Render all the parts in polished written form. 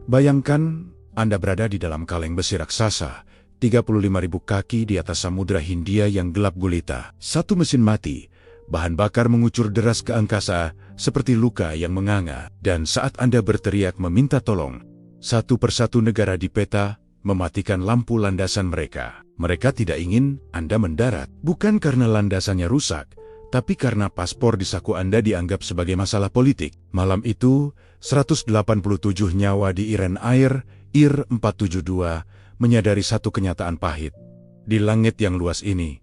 Bayangkan Anda berada di dalam kaleng besi raksasa, 35.000 kaki di atas samudra Hindia yang gelap gulita. Satu mesin mati, bahan bakar mengucur deras ke angkasa seperti luka yang menganga. Dan saat Anda berteriak meminta tolong, satu persatu negara di peta mematikan lampu landasan mereka. Mereka tidak ingin Anda mendarat, bukan karena landasannya rusak, tapi karena paspor di saku Anda dianggap sebagai masalah politik. Malam itu, 187 nyawa di Iran Air, IR-472, menyadari satu kenyataan pahit. Di langit yang luas ini,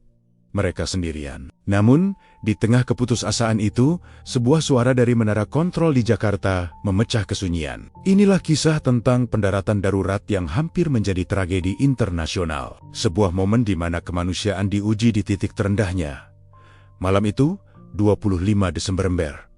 mereka sendirian. Namun, di tengah keputusasaan itu, sebuah suara dari menara kontrol di Jakarta memecah kesunyian. Inilah kisah tentang pendaratan darurat yang hampir menjadi tragedi internasional. Sebuah momen di mana kemanusiaan diuji di titik terendahnya. Malam itu, 25 Desember.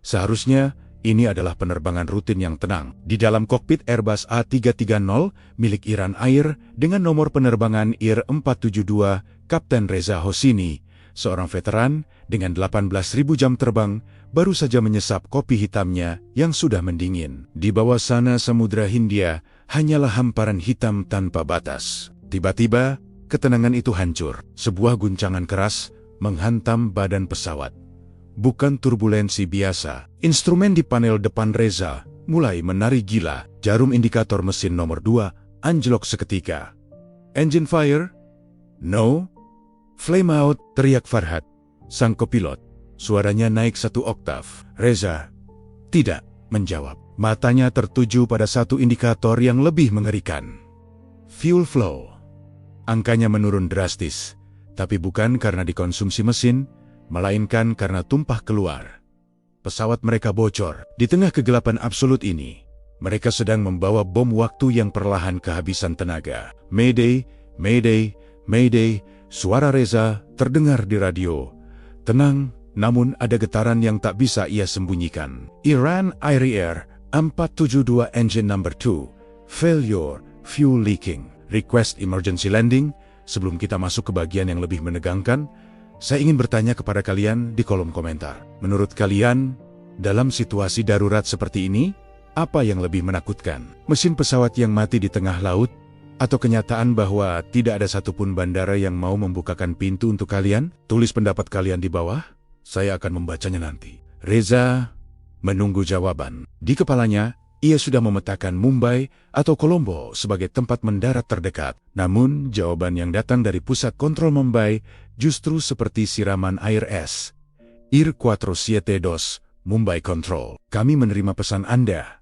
Seharusnya, ini adalah penerbangan rutin yang tenang. Di dalam kokpit Airbus A330 milik Iran Air dengan nomor penerbangan IR-472, Kapten Reza Hosini, seorang veteran dengan 18.000 jam terbang, baru saja menyesap kopi hitamnya yang sudah mendingin. Di bawah sana samudra Hindia hanyalah hamparan hitam tanpa batas. Tiba-tiba, ketenangan itu hancur. Sebuah guncangan keras menghantam badan pesawat. Bukan turbulensi biasa. Instrumen di panel depan Reza mulai menari gila. Jarum indikator mesin nomor 2 anjlok seketika. Engine fire? No. Flame out, teriak Farhad, sang kopilot. Suaranya naik 1 oktav. Reza tidak menjawab. Matanya tertuju pada satu indikator yang lebih mengerikan. Fuel flow. Angkanya menurun drastis, tapi bukan karena dikonsumsi mesin, melainkan karena tumpah keluar. Pesawat mereka bocor. Di tengah kegelapan absolut ini, mereka sedang membawa bom waktu yang perlahan kehabisan tenaga. Mayday, Mayday, Mayday, suara Reza terdengar di radio. Tenang, namun ada getaran yang tak bisa ia sembunyikan. Iran Air 472 engine number 2, failure, fuel leaking, request emergency landing. Sebelum kita masuk ke bagian yang lebih menegangkan, saya ingin bertanya kepada kalian di kolom komentar. Menurut kalian, dalam situasi darurat seperti ini, apa yang lebih menakutkan? Mesin pesawat yang mati di tengah laut? Atau kenyataan bahwa tidak ada satupun bandara yang mau membukakan pintu untuk kalian? Tulis pendapat kalian di bawah, saya akan membacanya nanti. Reza menunggu jawaban. Di kepalanya, ia sudah memetakan Mumbai atau Colombo sebagai tempat mendarat terdekat. Namun, jawaban yang datang dari pusat kontrol Mumbai justru seperti siraman air es. IR-472, Mumbai Control. Kami menerima pesan Anda.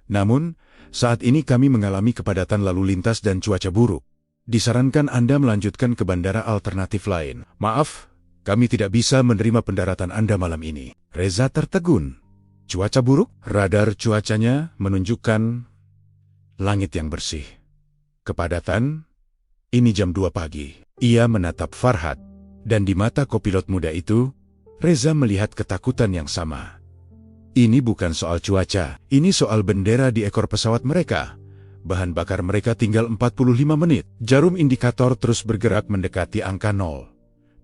Namun, saat ini kami mengalami kepadatan lalu lintas dan cuaca buruk. Disarankan Anda melanjutkan ke bandara alternatif lain. Maaf, kami tidak bisa menerima pendaratan Anda malam ini. Reza tertegun. Cuaca buruk? Radar cuacanya menunjukkan langit yang bersih. Kepadatan? Ini jam 2 pagi. Ia menatap Farhad. Dan di mata kopilot muda itu, Reza melihat ketakutan yang sama. Ini bukan soal cuaca, ini soal bendera di ekor pesawat mereka. Bahan bakar mereka tinggal 45 menit. Jarum indikator terus bergerak mendekati angka 0.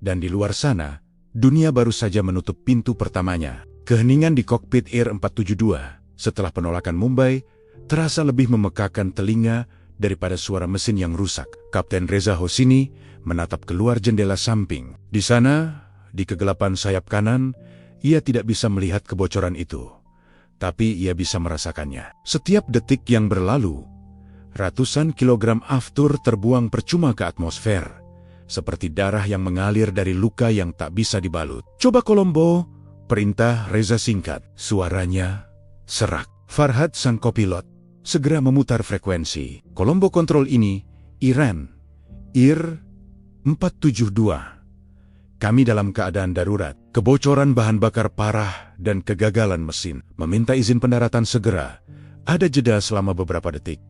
Dan di luar sana, dunia baru saja menutup pintu pertamanya. Keheningan di kokpit IR-472 setelah penolakan Mumbai terasa lebih memekakan telinga daripada suara mesin yang rusak. Kapten Reza Hosini menatap keluar jendela samping. Di sana, di kegelapan sayap kanan, ia tidak bisa melihat kebocoran itu, tapi ia bisa merasakannya. Setiap detik yang berlalu, ratusan kilogram aftur terbuang percuma ke atmosfer, seperti darah yang mengalir dari luka yang tak bisa dibalut. Coba Colombo, perintah Reza singkat. Suaranya serak. Farhad sang kopilot segera memutar frekuensi. Colombo kontrol ini, Iran, IR-472. Kami dalam keadaan darurat, kebocoran bahan bakar parah dan kegagalan mesin. Meminta izin pendaratan segera. Ada jeda selama beberapa detik.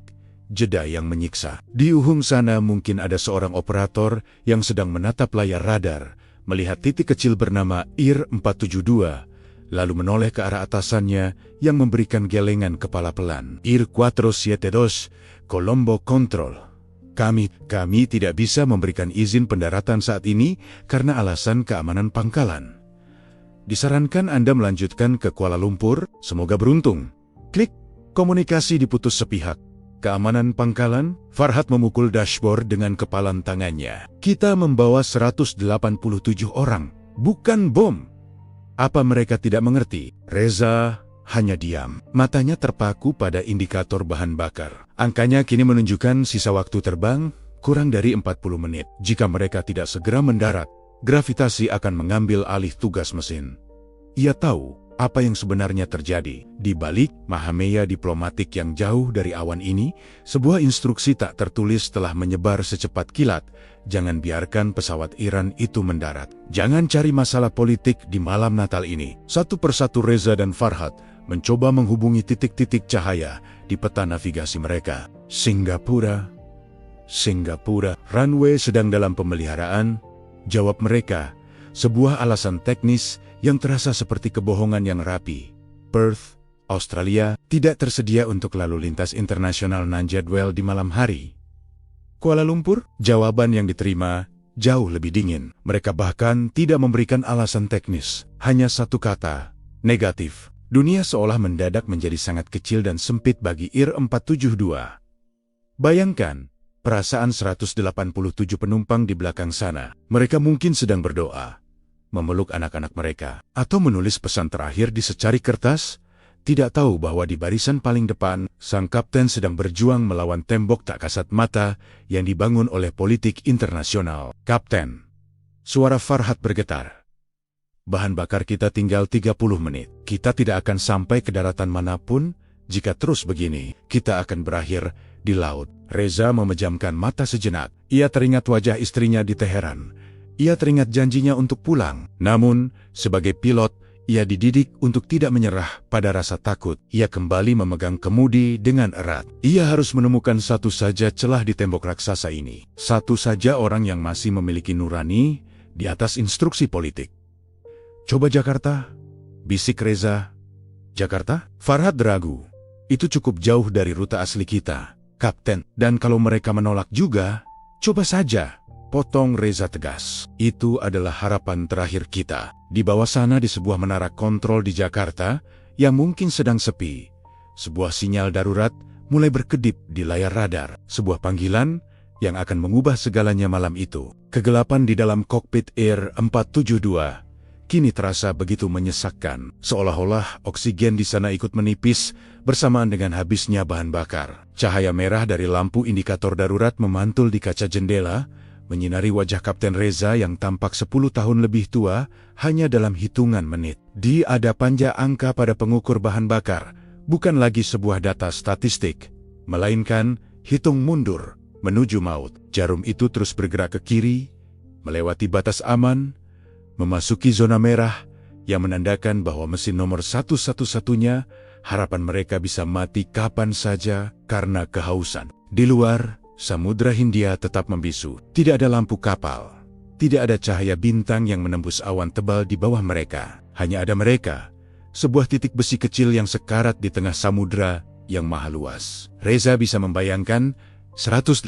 Jeda yang menyiksa. Di ujung sana mungkin ada seorang operator yang sedang menatap layar radar, melihat titik kecil bernama IR-472, lalu menoleh ke arah atasannya yang memberikan gelengan kepala pelan. IR-472, Colombo Control. Kami tidak bisa memberikan izin pendaratan saat ini karena alasan keamanan pangkalan. Disarankan Anda melanjutkan ke Kuala Lumpur, semoga beruntung. Klik. Komunikasi diputus sepihak. Keamanan pangkalan, Farhad memukul dashboard dengan kepalan tangannya. Kita membawa 187 orang, bukan bom. Apa mereka tidak mengerti? Reza hanya diam. Matanya terpaku pada indikator bahan bakar. Angkanya kini menunjukkan sisa waktu terbang kurang dari 40 menit. Jika mereka tidak segera mendarat, gravitasi akan mengambil alih tugas mesin. Ia tahu apa yang sebenarnya terjadi. Di balik mahameya diplomatik yang jauh dari awan ini, sebuah instruksi tak tertulis telah menyebar secepat kilat. Jangan biarkan pesawat Iran itu mendarat. Jangan cari masalah politik di malam Natal ini. Satu persatu Reza dan Farhad mencoba menghubungi titik-titik cahaya di peta navigasi mereka. Singapura, runway sedang dalam pemeliharaan, jawab mereka. Sebuah alasan teknis yang terasa seperti kebohongan yang rapi. Perth, Australia, tidak tersedia untuk lalu lintas internasional non-jadwal di malam hari. Kuala Lumpur, jawaban yang diterima jauh lebih dingin. Mereka bahkan tidak memberikan alasan teknis, hanya satu kata, negatif. Dunia seolah mendadak menjadi sangat kecil dan sempit bagi IR-472. Bayangkan, perasaan 187 penumpang di belakang sana. Mereka mungkin sedang berdoa, memeluk anak-anak mereka, atau menulis pesan terakhir di secari kertas, tidak tahu bahwa di barisan paling depan, sang kapten sedang berjuang melawan tembok tak kasat mata yang dibangun oleh politik internasional. Kapten, suara Farhad bergetar. Bahan bakar kita tinggal 30 menit. Kita tidak akan sampai ke daratan manapun. Jika terus begini, kita akan berakhir di laut. Reza memejamkan mata sejenak. Ia teringat wajah istrinya di Teheran. Ia teringat janjinya untuk pulang. Namun, sebagai pilot, ia dididik untuk tidak menyerah pada rasa takut. Ia kembali memegang kemudi dengan erat. Ia harus menemukan satu saja celah di tembok raksasa ini. Satu saja orang yang masih memiliki nurani di atas instruksi politik. Coba Jakarta, bisik Reza. Jakarta? Farhad ragu. Itu cukup jauh dari rute asli kita, Kapten. Dan kalau mereka menolak juga, coba saja. Potong Reza tegas. Itu adalah harapan terakhir kita. Di bawah sana di sebuah menara kontrol di Jakarta, yang mungkin sedang sepi. Sebuah sinyal darurat mulai berkedip di layar radar. Sebuah panggilan yang akan mengubah segalanya malam itu. Kegelapan di dalam kokpit IR-472 kini terasa begitu menyesakkan, seolah-olah oksigen di sana ikut menipis bersamaan dengan habisnya bahan bakar. Cahaya merah dari lampu indikator darurat memantul di kaca jendela, menyinari wajah Kapten Reza yang tampak 10 tahun lebih tua hanya dalam hitungan menit. Di ada panja angka pada pengukur bahan bakar, bukan lagi sebuah data statistik, melainkan hitung mundur menuju maut. Jarum itu terus bergerak ke kiri, melewati batas aman, memasuki zona merah yang menandakan bahwa mesin nomor satu-satunya harapan mereka bisa mati kapan saja karena kehausan. Di luar, Samudra Hindia tetap membisu. Tidak ada lampu kapal. Tidak ada cahaya bintang yang menembus awan tebal di bawah mereka. Hanya ada mereka, sebuah titik besi kecil yang sekarat di tengah samudra yang maha luas. Reza bisa membayangkan 187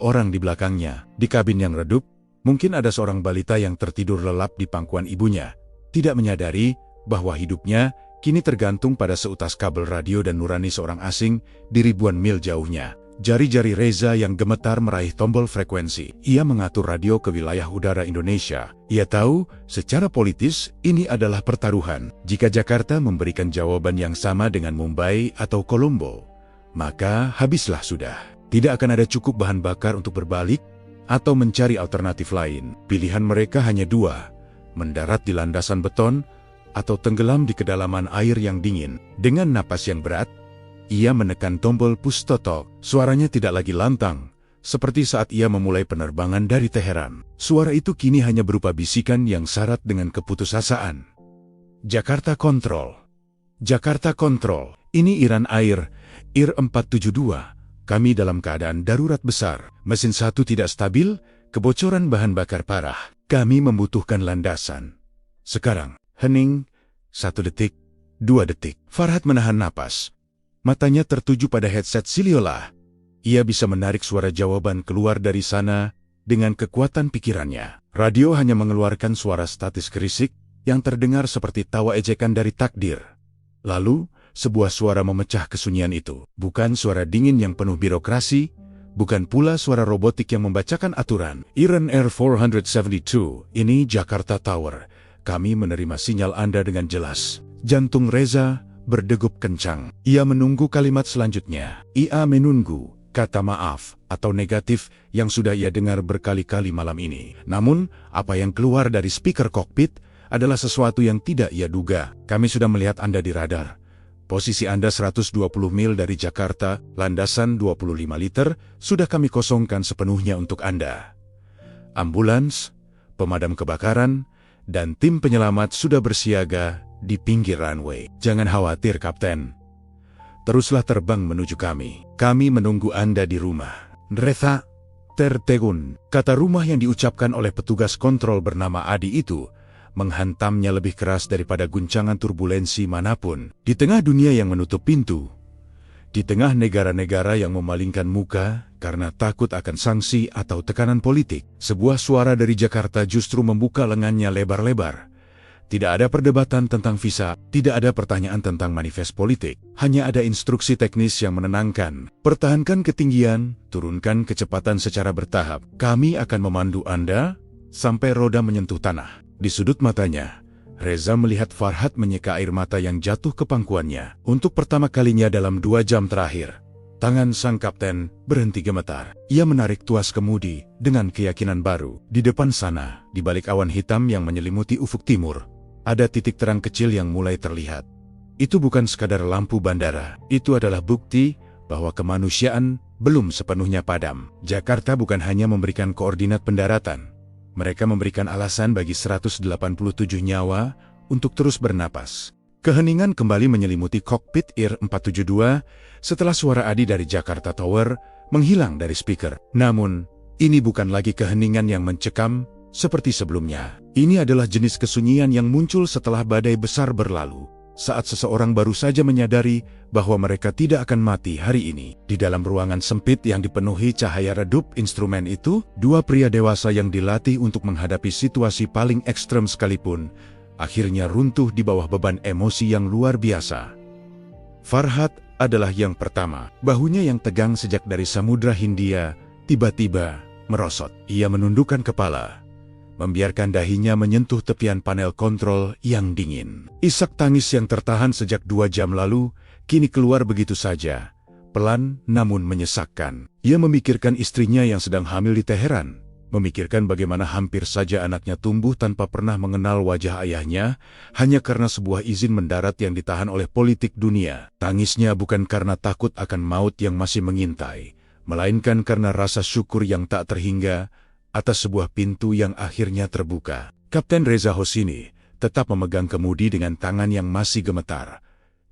orang di belakangnya. Di kabin yang redup, mungkin ada seorang balita yang tertidur lelap di pangkuan ibunya, tidak menyadari bahwa hidupnya kini tergantung pada seutas kabel radio dan nurani seorang asing di ribuan mil jauhnya. Jari-jari Reza yang gemetar meraih tombol frekuensi. Ia mengatur radio ke wilayah udara Indonesia. Ia tahu, secara politis, ini adalah pertaruhan. Jika Jakarta memberikan jawaban yang sama dengan Mumbai atau Kolombo, maka habislah sudah. Tidak akan ada cukup bahan bakar untuk berbalik atau mencari alternatif lain. Pilihan mereka hanya dua, mendarat di landasan beton atau tenggelam di kedalaman air yang dingin. Dengan napas yang berat, ia menekan tombol push to talk. Suaranya tidak lagi lantang, seperti saat ia memulai penerbangan dari Teheran. Suara itu kini hanya berupa bisikan yang syarat dengan keputusasaan. Jakarta Kontrol. Jakarta Kontrol. Ini Iran Air, IR-472. Kami dalam keadaan darurat besar. Mesin satu tidak stabil, kebocoran bahan bakar parah. Kami membutuhkan landasan. Sekarang, hening, 1 detik, 2 detik. Farhad menahan napas. Matanya tertuju pada headset Siliola. Ia bisa menarik suara jawaban keluar dari sana dengan kekuatan pikirannya. Radio hanya mengeluarkan suara statis kerisik yang terdengar seperti tawa ejekan dari takdir. Lalu, sebuah suara memecah kesunyian itu. Bukan suara dingin yang penuh birokrasi, bukan pula suara robotik yang membacakan aturan. Iran Air 472, ini Jakarta Tower. Kami menerima sinyal Anda dengan jelas. Jantung Reza berdegup kencang. Ia menunggu kalimat selanjutnya. Ia menunggu kata maaf atau negatif yang sudah ia dengar berkali-kali malam ini. Namun, apa yang keluar dari speaker kokpit adalah sesuatu yang tidak ia duga. Kami sudah melihat Anda di radar. Posisi Anda 120 mil dari Jakarta, landasan 25 liter, sudah kami kosongkan sepenuhnya untuk Anda. Ambulans, pemadam kebakaran, dan tim penyelamat sudah bersiaga di pinggir runway. Jangan khawatir, Kapten. Teruslah terbang menuju kami. Kami menunggu Anda di rumah. Reza tertegun. Kata rumah yang diucapkan oleh petugas kontrol bernama Adi itu menghantamnya lebih keras daripada guncangan turbulensi manapun. Di tengah dunia yang menutup pintu, di tengah negara-negara yang memalingkan muka karena takut akan sanksi atau tekanan politik, sebuah suara dari Jakarta justru membuka lengannya lebar-lebar. Tidak ada perdebatan tentang visa, tidak ada pertanyaan tentang manifest politik. Hanya ada instruksi teknis yang menenangkan. Pertahankan ketinggian, turunkan kecepatan secara bertahap. Kami akan memandu Anda sampai roda menyentuh tanah. Di sudut matanya, Reza melihat Farhad menyeka air mata yang jatuh ke pangkuannya. Untuk pertama kalinya dalam 2 jam terakhir, tangan sang kapten berhenti gemetar. Ia menarik tuas kemudi dengan keyakinan baru. Di depan sana, di balik awan hitam yang menyelimuti ufuk timur, ada titik terang kecil yang mulai terlihat. Itu bukan sekadar lampu bandara. Itu adalah bukti bahwa kemanusiaan belum sepenuhnya padam. Jakarta bukan hanya memberikan koordinat pendaratan. Mereka memberikan alasan bagi 187 nyawa untuk terus bernapas. Keheningan kembali menyelimuti kokpit Air 472 setelah suara Adi dari Jakarta Tower menghilang dari speaker. Namun, ini bukan lagi keheningan yang mencekam seperti sebelumnya. Ini adalah jenis kesunyian yang muncul setelah badai besar berlalu. Saat seseorang baru saja menyadari bahwa mereka tidak akan mati hari ini. Di dalam ruangan sempit yang dipenuhi cahaya redup instrumen itu, 2 pria dewasa yang dilatih untuk menghadapi situasi paling ekstrem sekalipun, akhirnya runtuh di bawah beban emosi yang luar biasa. Farhad adalah yang pertama. Bahunya yang tegang sejak dari Samudra Hindia tiba-tiba merosot. Ia menundukkan kepala, membiarkan dahinya menyentuh tepian panel kontrol yang dingin. Isak tangis yang tertahan sejak 2 jam lalu, kini keluar begitu saja, pelan namun menyesakkan. Ia memikirkan istrinya yang sedang hamil di Teheran, memikirkan bagaimana hampir saja anaknya tumbuh tanpa pernah mengenal wajah ayahnya, hanya karena sebuah izin mendarat yang ditahan oleh politik dunia. Tangisnya bukan karena takut akan maut yang masih mengintai, melainkan karena rasa syukur yang tak terhingga atas sebuah pintu yang akhirnya terbuka. Kapten Reza Hosini tetap memegang kemudi dengan tangan yang masih gemetar.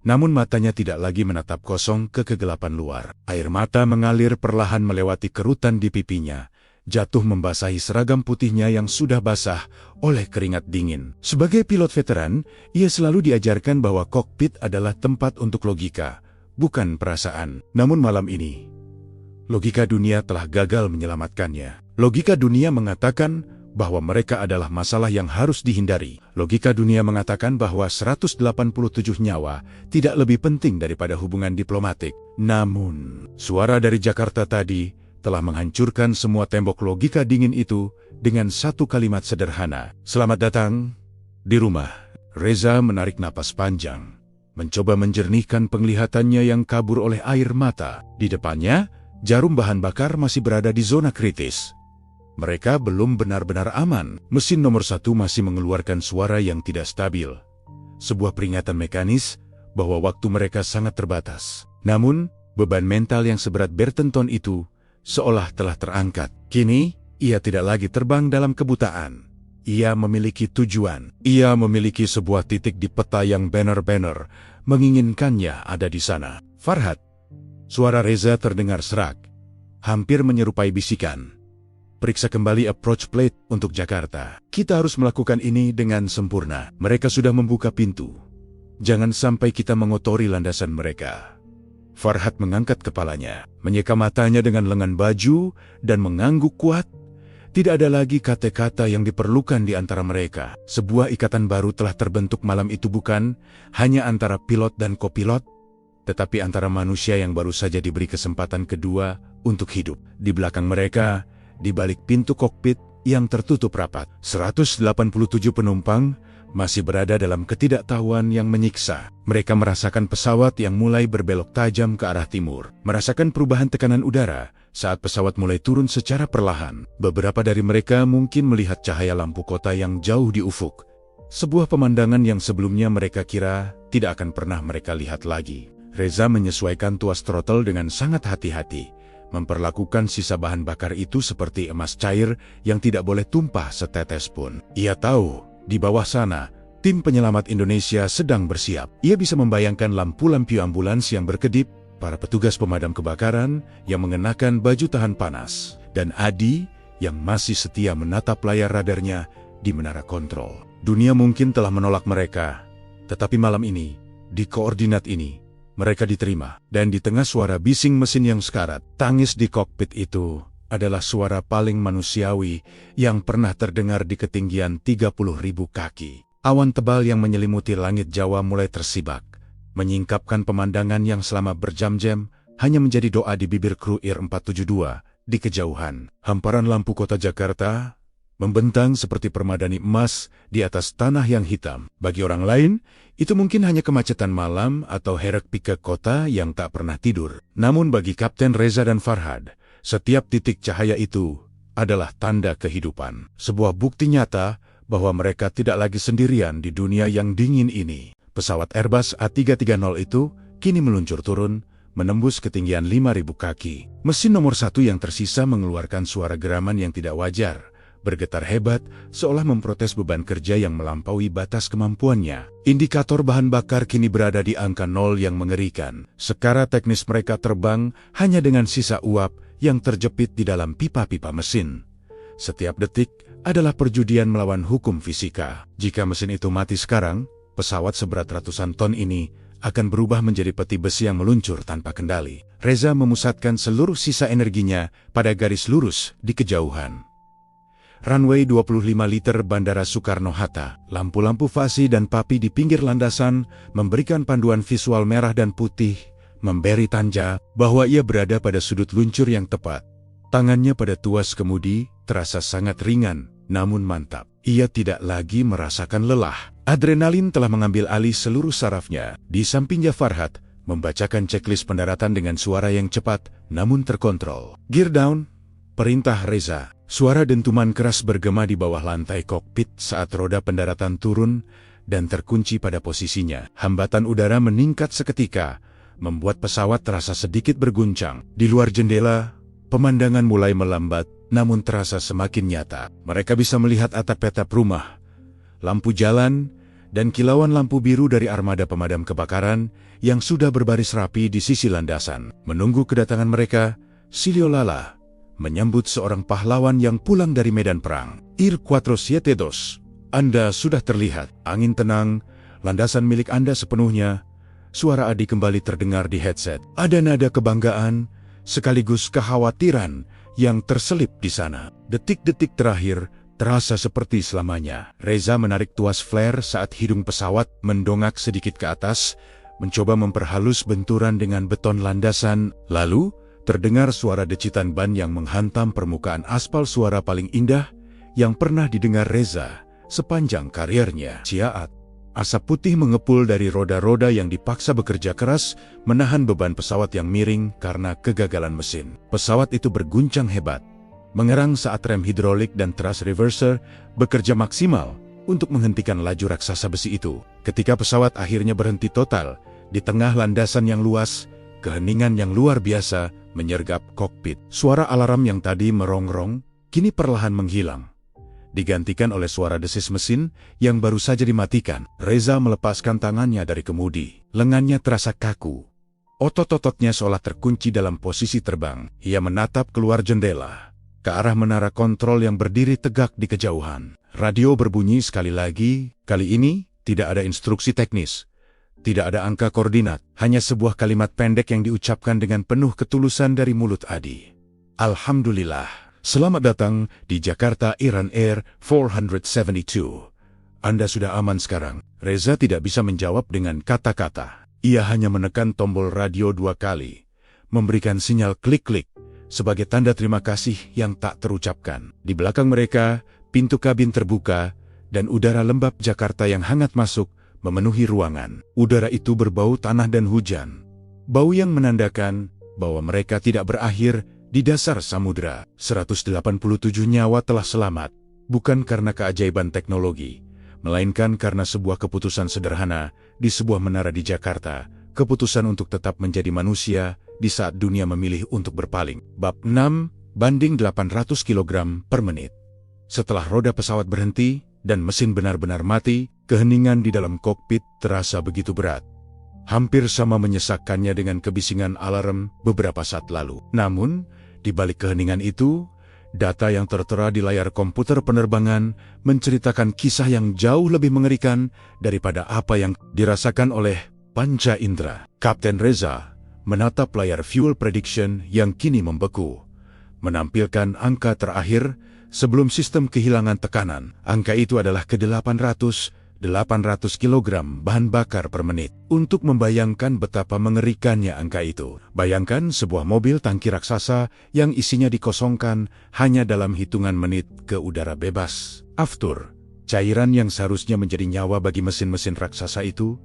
Namun matanya tidak lagi menatap kosong ke kegelapan luar. Air mata mengalir perlahan melewati kerutan di pipinya, jatuh membasahi seragam putihnya yang sudah basah oleh keringat dingin. Sebagai pilot veteran, ia selalu diajarkan bahwa kokpit adalah tempat untuk logika, bukan perasaan. Namun malam ini, logika dunia telah gagal menyelamatkannya. Logika dunia mengatakan bahwa mereka adalah masalah yang harus dihindari. Logika dunia mengatakan bahwa 187 nyawa tidak lebih penting daripada hubungan diplomatik. Namun, suara dari Jakarta tadi telah menghancurkan semua tembok logika dingin itu dengan satu kalimat sederhana. Selamat datang di rumah. Reza menarik napas panjang, mencoba menjernihkan penglihatannya yang kabur oleh air mata. Di depannya, jarum bahan bakar masih berada di zona kritis. Mereka belum benar-benar aman. Mesin nomor 1 masih mengeluarkan suara yang tidak stabil. Sebuah peringatan mekanis bahwa waktu mereka sangat terbatas. Namun, beban mental yang seberat Bertenton itu seolah telah terangkat. Kini, ia tidak lagi terbang dalam kebutaan. Ia memiliki tujuan. Ia memiliki sebuah titik di peta yang banner-banner menginginkannya ada di sana. Farhad. Suara Reza terdengar serak, hampir menyerupai bisikan. Periksa kembali approach plate untuk Jakarta. Kita harus melakukan ini dengan sempurna. Mereka sudah membuka pintu. Jangan sampai kita mengotori landasan mereka. Farhad mengangkat kepalanya, menyeka matanya dengan lengan baju, dan mengangguk kuat. Tidak ada lagi kata-kata yang diperlukan di antara mereka. Sebuah ikatan baru telah terbentuk malam itu, bukan hanya antara pilot dan kopilot, tetapi antara manusia yang baru saja diberi kesempatan kedua untuk hidup. Di belakang mereka, di balik pintu kokpit yang tertutup rapat, 187 penumpang masih berada dalam ketidaktahuan yang menyiksa. Mereka merasakan pesawat yang mulai berbelok tajam ke arah timur, merasakan perubahan tekanan udara saat pesawat mulai turun secara perlahan. Beberapa dari mereka mungkin melihat cahaya lampu kota yang jauh di ufuk, sebuah pemandangan yang sebelumnya mereka kira tidak akan pernah mereka lihat lagi. Reza menyesuaikan tuas throttle dengan sangat hati-hati, memperlakukan sisa bahan bakar itu seperti emas cair yang tidak boleh tumpah setetes pun. Ia tahu, di bawah sana, tim penyelamat Indonesia sedang bersiap. Ia bisa membayangkan lampu-lampu ambulans yang berkedip, para petugas pemadam kebakaran yang mengenakan baju tahan panas, dan Adi yang masih setia menatap layar radarnya di menara kontrol. Dunia mungkin telah menolak mereka, tetapi malam ini, di koordinat ini, mereka diterima. Dan di tengah suara bising mesin yang sekarat, tangis di kokpit itu adalah suara paling manusiawi yang pernah terdengar di ketinggian 30.000 kaki. Awan tebal yang menyelimuti langit Jawa mulai tersibak, menyingkapkan pemandangan yang selama berjam-jam hanya menjadi doa di bibir kru Ir-472 di kejauhan. Hamparan lampu kota Jakarta membentang seperti permadani emas di atas tanah yang hitam. Bagi orang lain, itu mungkin hanya kemacetan malam atau hiruk-pikuk kota yang tak pernah tidur. Namun bagi Kapten Reza dan Farhad, setiap titik cahaya itu adalah tanda kehidupan. Sebuah bukti nyata bahwa mereka tidak lagi sendirian di dunia yang dingin ini. Pesawat Airbus A330 itu kini meluncur turun, menembus ketinggian 5.000 kaki. Mesin nomor 1 yang tersisa mengeluarkan suara geraman yang tidak wajar, bergetar hebat, seolah memprotes beban kerja yang melampaui batas kemampuannya. Indikator bahan bakar kini berada di angka 0 yang mengerikan. Sekara teknis mereka terbang hanya dengan sisa uap yang terjepit di dalam pipa-pipa mesin. Setiap detik adalah perjudian melawan hukum fisika. Jika mesin itu mati sekarang, pesawat seberat ratusan ton ini akan berubah menjadi peti besi yang meluncur tanpa kendali. Reza memusatkan seluruh sisa energinya pada garis lurus di kejauhan. Runway 25 liter Bandara Soekarno-Hatta, lampu-lampu fasi dan papi di pinggir landasan memberikan panduan visual merah dan putih, memberi tanda bahwa ia berada pada sudut luncur yang tepat. Tangannya pada tuas kemudi terasa sangat ringan, namun mantap. Ia tidak lagi merasakan lelah. Adrenalin telah mengambil alih seluruh sarafnya. Di sampingnya Farhad membacakan checklist pendaratan dengan suara yang cepat, namun terkontrol. Gear down, perintah Reza. Suara dentuman keras bergema di bawah lantai kokpit saat roda pendaratan turun dan terkunci pada posisinya. Hambatan udara meningkat seketika, membuat pesawat terasa sedikit berguncang. Di luar jendela, pemandangan mulai melambat, namun terasa semakin nyata. Mereka bisa melihat atap-atap rumah, lampu jalan, dan kilauan lampu biru dari armada pemadam kebakaran yang sudah berbaris rapi di sisi landasan. Menunggu kedatangan mereka, Silio Lala menyambut seorang pahlawan yang pulang dari medan perang. Ir-472, Anda sudah terlihat. Angin tenang, landasan milik Anda sepenuhnya. Suara Adi kembali terdengar di headset. Ada nada kebanggaan, sekaligus kekhawatiran yang terselip di sana. Detik-detik terakhir terasa seperti selamanya. Reza menarik tuas flare saat hidung pesawat mendongak sedikit ke atas, mencoba memperhalus benturan dengan beton landasan. Lalu, terdengar suara decitan ban yang menghantam permukaan aspal, suara paling indah yang pernah didengar Reza sepanjang karirnya. Ciaat. Asap putih mengepul dari roda-roda yang dipaksa bekerja keras menahan beban pesawat yang miring karena kegagalan mesin. Pesawat itu berguncang hebat, mengerang saat rem hidrolik dan thrust reverser bekerja maksimal untuk menghentikan laju raksasa besi itu. Ketika pesawat akhirnya berhenti total di tengah landasan yang luas, keheningan yang luar biasa menyergap kokpit. Suara alarm yang tadi merongrong kini perlahan menghilang, digantikan oleh suara desis mesin yang baru saja dimatikan. Reza melepaskan tangannya dari kemudi. Lengannya terasa kaku. Otot-ototnya seolah terkunci dalam posisi terbang. Ia menatap keluar jendela, ke arah menara kontrol yang berdiri tegak di kejauhan. Radio berbunyi sekali lagi. Kali ini tidak ada instruksi teknis. Tidak ada angka koordinat, hanya sebuah kalimat pendek yang diucapkan dengan penuh ketulusan dari mulut Adi. Alhamdulillah. Selamat datang di Jakarta Iran Air 472. Anda sudah aman sekarang. Reza tidak bisa menjawab dengan kata-kata. Ia hanya menekan tombol radio 2 kali, memberikan sinyal klik-klik sebagai tanda terima kasih yang tak terucapkan. Di belakang mereka, pintu kabin terbuka dan udara lembab Jakarta yang hangat masuk memenuhi ruangan. Udara itu berbau tanah dan hujan. Bau yang menandakan bahwa mereka tidak berakhir di dasar samudera. 187 nyawa telah selamat, bukan karena keajaiban teknologi, melainkan karena sebuah keputusan sederhana di sebuah menara di Jakarta, keputusan untuk tetap menjadi manusia di saat dunia memilih untuk berpaling. Bab 6, banding 800 kg per menit. Setelah roda pesawat berhenti dan mesin benar-benar mati, keheningan di dalam kokpit terasa begitu berat. Hampir sama menyesakkannya dengan kebisingan alarm beberapa saat lalu. Namun, di balik keheningan itu, data yang tertera di layar komputer penerbangan menceritakan kisah yang jauh lebih mengerikan daripada apa yang dirasakan oleh panca indera. Kapten Reza menatap layar fuel prediction yang kini membeku, menampilkan angka terakhir sebelum sistem kehilangan tekanan. Angka itu adalah ke-800 kg bahan bakar per menit. Untuk membayangkan betapa mengerikannya angka itu, bayangkan sebuah mobil tangki raksasa yang isinya dikosongkan hanya dalam hitungan menit ke udara bebas. Aftur, cairan yang seharusnya menjadi nyawa bagi mesin-mesin raksasa itu,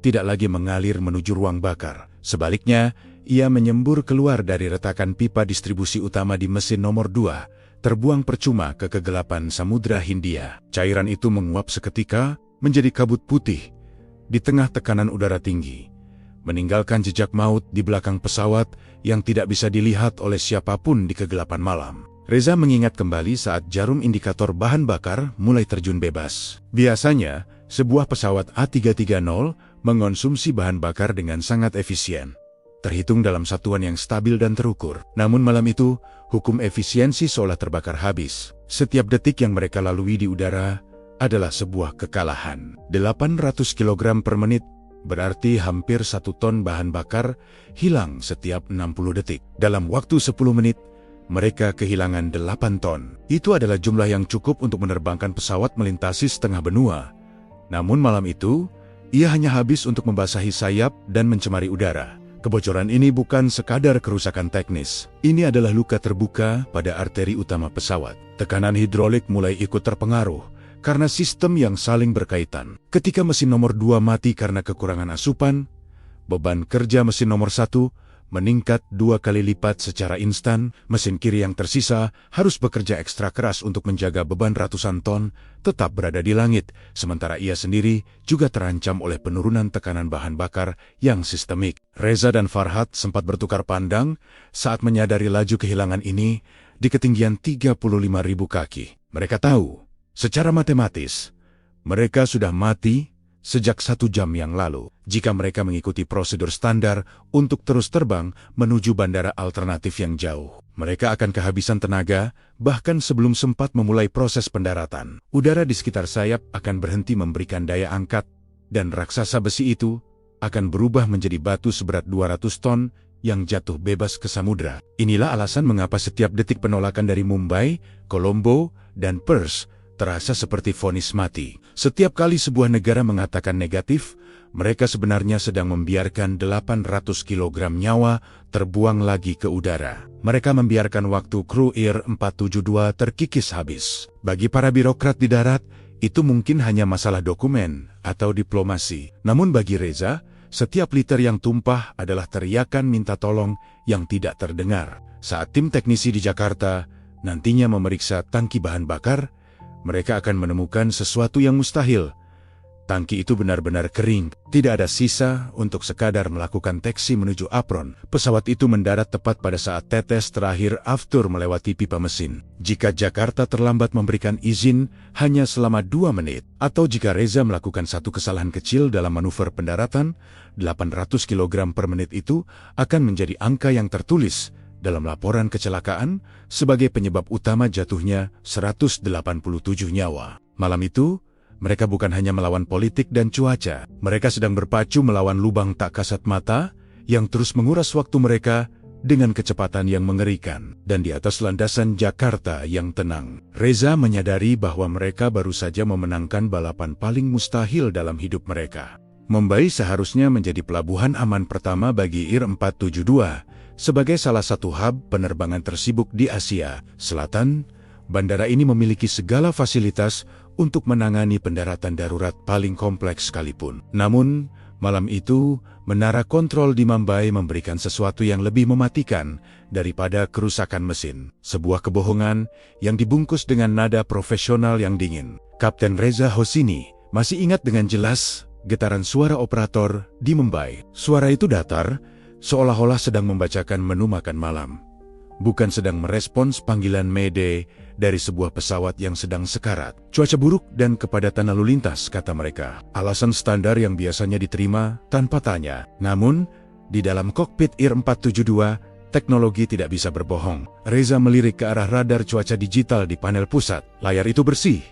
tidak lagi mengalir menuju ruang bakar. Sebaliknya, ia menyembur keluar dari retakan pipa distribusi utama di mesin nomor 2, terbuang percuma ke kegelapan Samudra Hindia. Cairan itu menguap seketika menjadi kabut putih di tengah tekanan udara tinggi, meninggalkan jejak maut di belakang pesawat yang tidak bisa dilihat oleh siapapun di kegelapan malam. Reza mengingat kembali saat jarum indikator bahan bakar mulai terjun bebas. Biasanya, sebuah pesawat A330 mengonsumsi bahan bakar dengan sangat efisien, terhitung dalam satuan yang stabil dan terukur. Namun malam itu, hukum efisiensi seolah terbakar habis. Setiap detik yang mereka lalui di udara adalah sebuah kekalahan. 800 kg per menit berarti hampir 1 ton bahan bakar hilang setiap 60 detik. Dalam waktu 10 menit, mereka kehilangan 8 ton. Itu adalah jumlah yang cukup untuk menerbangkan pesawat melintasi setengah benua. Namun malam itu, ia hanya habis untuk membasahi sayap dan mencemari udara. Kebocoran ini bukan sekadar kerusakan teknis. Ini adalah luka terbuka pada arteri utama pesawat. Tekanan hidrolik mulai ikut terpengaruh karena sistem yang saling berkaitan. Ketika mesin nomor 2 mati karena kekurangan asupan, beban kerja mesin nomor 1 meningkat 2 kali lipat secara instan. Mesin kiri yang tersisa harus bekerja ekstra keras untuk menjaga beban ratusan ton tetap berada di langit, sementara ia sendiri juga terancam oleh penurunan tekanan bahan bakar yang sistemik. Reza dan Farhad sempat bertukar pandang saat menyadari laju kehilangan ini di ketinggian 35.000 kaki. Mereka tahu, secara matematis, mereka sudah mati sejak 1 jam yang lalu. Jika mereka mengikuti prosedur standar untuk terus terbang menuju bandara alternatif yang jauh, mereka akan kehabisan tenaga bahkan sebelum sempat memulai proses pendaratan. Udara di sekitar sayap akan berhenti memberikan daya angkat, dan raksasa besi itu akan berubah menjadi batu seberat 200 ton yang jatuh bebas ke samudera. Inilah alasan mengapa setiap detik penolakan dari Mumbai, Colombo, dan Perth terasa seperti vonis mati. Setiap kali sebuah negara mengatakan negatif, mereka sebenarnya sedang membiarkan 800 kg nyawa terbuang lagi ke udara. Mereka membiarkan waktu kru Air 472 terkikis habis. Bagi para birokrat di darat, itu mungkin hanya masalah dokumen atau diplomasi. Namun bagi Reza, setiap liter yang tumpah adalah teriakan minta tolong yang tidak terdengar. Saat tim teknisi di Jakarta nantinya memeriksa tangki bahan bakar, mereka akan menemukan sesuatu yang mustahil. Tangki itu benar-benar kering, tidak ada sisa untuk sekadar melakukan taksi menuju apron. Pesawat itu mendarat tepat pada saat tetes terakhir aftur melewati pipa mesin. Jika Jakarta terlambat memberikan izin hanya selama 2 menit, atau jika Reza melakukan satu kesalahan kecil dalam manuver pendaratan, 800 kg per menit itu akan menjadi angka yang tertulis dalam laporan kecelakaan sebagai penyebab utama jatuhnya 187 nyawa. Malam itu, mereka bukan hanya melawan politik dan cuaca. Mereka sedang berpacu melawan lubang tak kasat mata yang terus menguras waktu mereka dengan kecepatan yang mengerikan, dan di atas landasan Jakarta yang tenang. Reza menyadari bahwa mereka baru saja memenangkan balapan paling mustahil dalam hidup mereka. Mumbai seharusnya menjadi pelabuhan aman pertama bagi IR-472, sebagai salah satu hub penerbangan tersibuk di Asia Selatan. Bandara ini memiliki segala fasilitas untuk menangani pendaratan darurat paling kompleks sekalipun. Namun, malam itu, menara kontrol di Mumbai memberikan sesuatu yang lebih mematikan daripada kerusakan mesin. Sebuah kebohongan yang dibungkus dengan nada profesional yang dingin. Kapten Reza Hosini masih ingat dengan jelas getaran suara operator di Mumbai. Suara itu datar, seolah-olah sedang membacakan menu makan malam, bukan sedang merespons panggilan Mayday dari sebuah pesawat yang sedang sekarat. Cuaca buruk dan kepadatan lalu lintas, kata mereka. Alasan standar yang biasanya diterima tanpa tanya. Namun, di dalam kokpit IR-472, teknologi tidak bisa berbohong. Reza melirik ke arah radar cuaca digital di panel pusat. Layar itu bersih.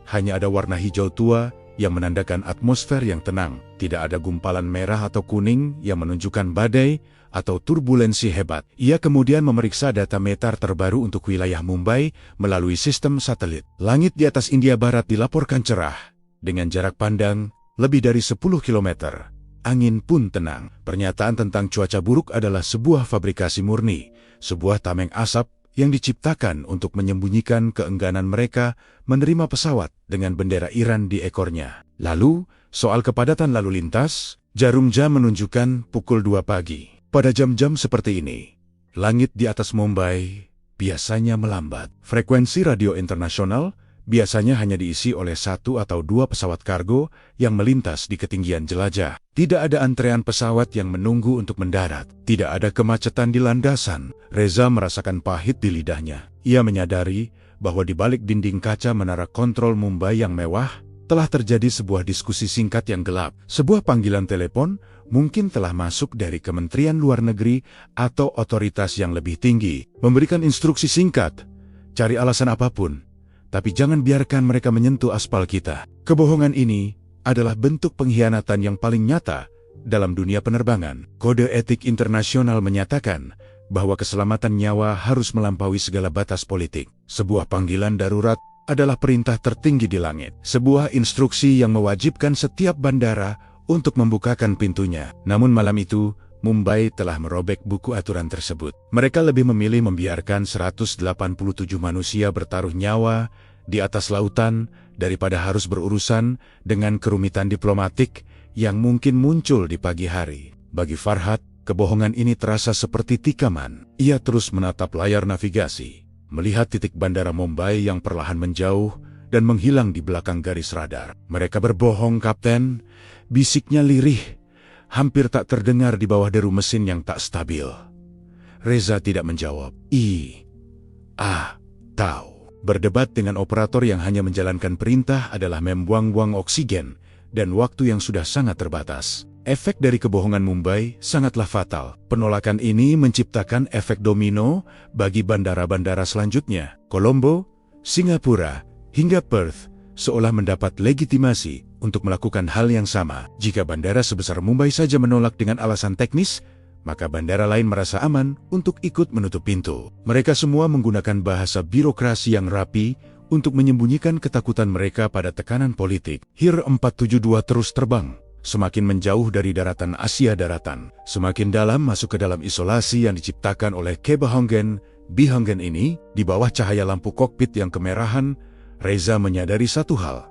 Hanya ada warna hijau tua yang menandakan atmosfer yang tenang. Tidak ada gumpalan merah atau kuning yang menunjukkan badai atau turbulensi hebat. Ia kemudian memeriksa data meteor terbaru untuk wilayah Mumbai melalui sistem satelit. Langit di atas India Barat dilaporkan cerah, dengan jarak pandang lebih dari 10 km. Angin pun tenang. Pernyataan tentang cuaca buruk adalah sebuah fabrikasi murni, sebuah tameng asap yang diciptakan untuk menyembunyikan keengganan mereka menerima pesawat dengan bendera Iran di ekornya. Lalu, soal kepadatan lalu lintas, jarum jam menunjukkan pukul 2 pagi. Pada jam-jam seperti ini, langit di atas Mumbai biasanya melambat. Frekuensi radio internasional biasanya hanya diisi oleh 1 atau 2 pesawat kargo yang melintas di ketinggian jelajah. Tidak ada antrean pesawat yang menunggu untuk mendarat. Tidak ada kemacetan di landasan. Reza merasakan pahit di lidahnya. Ia menyadari bahwa di balik dinding kaca menara kontrol Mumbai yang mewah, telah terjadi sebuah diskusi singkat yang gelap. Sebuah panggilan telepon mungkin telah masuk dari Kementerian Luar Negeri atau otoritas yang lebih tinggi, memberikan instruksi singkat, cari alasan apapun, tapi jangan biarkan mereka menyentuh aspal kita. Kebohongan ini adalah bentuk pengkhianatan yang paling nyata dalam dunia penerbangan. Kode etik internasional menyatakan bahwa keselamatan nyawa harus melampaui segala batas politik. Sebuah panggilan darurat adalah perintah tertinggi di langit. Sebuah instruksi yang mewajibkan setiap bandara untuk membukakan pintunya. Namun malam itu, Mumbai telah merobek buku aturan tersebut. Mereka lebih memilih membiarkan 187 manusia bertaruh nyawa di atas lautan daripada harus berurusan dengan kerumitan diplomatik yang mungkin muncul di pagi hari. Bagi Farhad, kebohongan ini terasa seperti tikaman. Ia terus menatap layar navigasi, melihat titik bandara Mumbai yang perlahan menjauh dan menghilang di belakang garis radar. Mereka berbohong, Kapten, bisiknya lirih, hampir tak terdengar di bawah deru mesin yang tak stabil. Reza tidak menjawab. Tahu. Berdebat dengan operator yang hanya menjalankan perintah adalah membuang-buang oksigen dan waktu yang sudah sangat terbatas. Efek dari kebohongan Mumbai sangatlah fatal. Penolakan ini menciptakan efek domino bagi bandara-bandara selanjutnya. Colombo, Singapura, hingga Perth seolah mendapat legitimasi untuk melakukan hal yang sama. Jika bandara sebesar Mumbai saja menolak dengan alasan teknis, maka bandara lain merasa aman untuk ikut menutup pintu. Mereka semua menggunakan bahasa birokrasi yang rapi untuk menyembunyikan ketakutan mereka pada tekanan politik. IR-472 terus terbang, semakin menjauh dari daratan Asia daratan, semakin dalam masuk ke dalam isolasi yang diciptakan oleh Kebahongen. Bihongen ini, di bawah cahaya lampu kokpit yang kemerahan, Reza menyadari satu hal.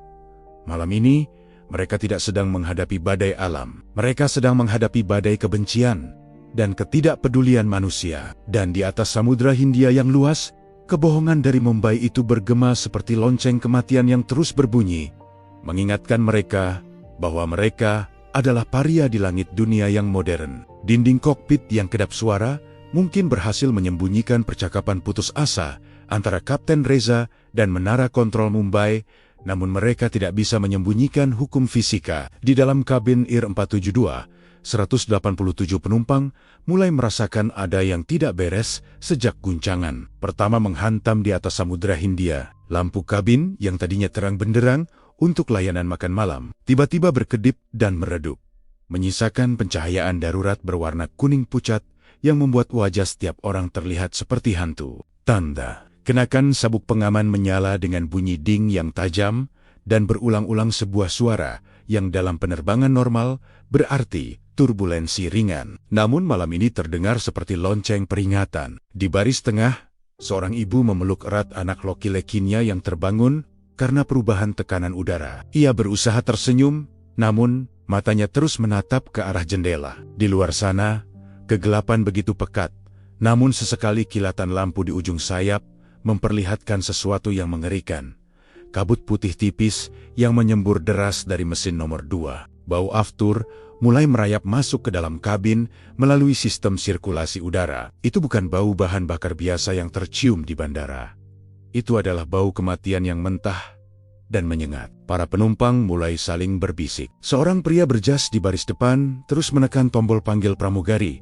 Malam ini, mereka tidak sedang menghadapi badai alam. Mereka sedang menghadapi badai kebencian dan ketidakpedulian manusia. Dan di atas Samudra Hindia yang luas, kebohongan dari Mumbai itu bergema seperti lonceng kematian yang terus berbunyi, mengingatkan mereka bahwa mereka adalah paria di langit dunia yang modern. Dinding kokpit yang kedap suara mungkin berhasil menyembunyikan percakapan putus asa antara Kapten Reza dan menara kontrol Mumbai, namun mereka tidak bisa menyembunyikan hukum fisika. Di dalam kabin IR-472, 187 penumpang mulai merasakan ada yang tidak beres sejak guncangan pertama menghantam di atas Samudra Hindia. Lampu kabin yang tadinya terang benderang untuk layanan makan malam tiba-tiba berkedip dan meredup, menyisakan pencahayaan darurat berwarna kuning pucat yang membuat wajah setiap orang terlihat seperti hantu. Tanda. Kenakan sabuk pengaman menyala dengan bunyi ding yang tajam dan berulang-ulang sebuah suara yang dalam penerbangan normal berarti turbulensi ringan. Namun malam ini terdengar seperti lonceng peringatan. Di baris tengah, seorang ibu memeluk erat anak laki-lakinya yang terbangun karena perubahan tekanan udara. Ia berusaha tersenyum, namun matanya terus menatap ke arah jendela. Di luar sana, kegelapan begitu pekat, namun sesekali kilatan lampu di ujung sayap memperlihatkan sesuatu yang mengerikan. Kabut putih tipis yang menyembur deras dari mesin nomor 2. Bau aftur mulai merayap masuk ke dalam kabin melalui sistem sirkulasi udara. Itu bukan bau bahan bakar biasa yang tercium di bandara. Itu adalah bau kematian yang mentah dan menyengat. Para penumpang mulai saling berbisik. Seorang pria berjas di baris depan terus menekan tombol panggil pramugari,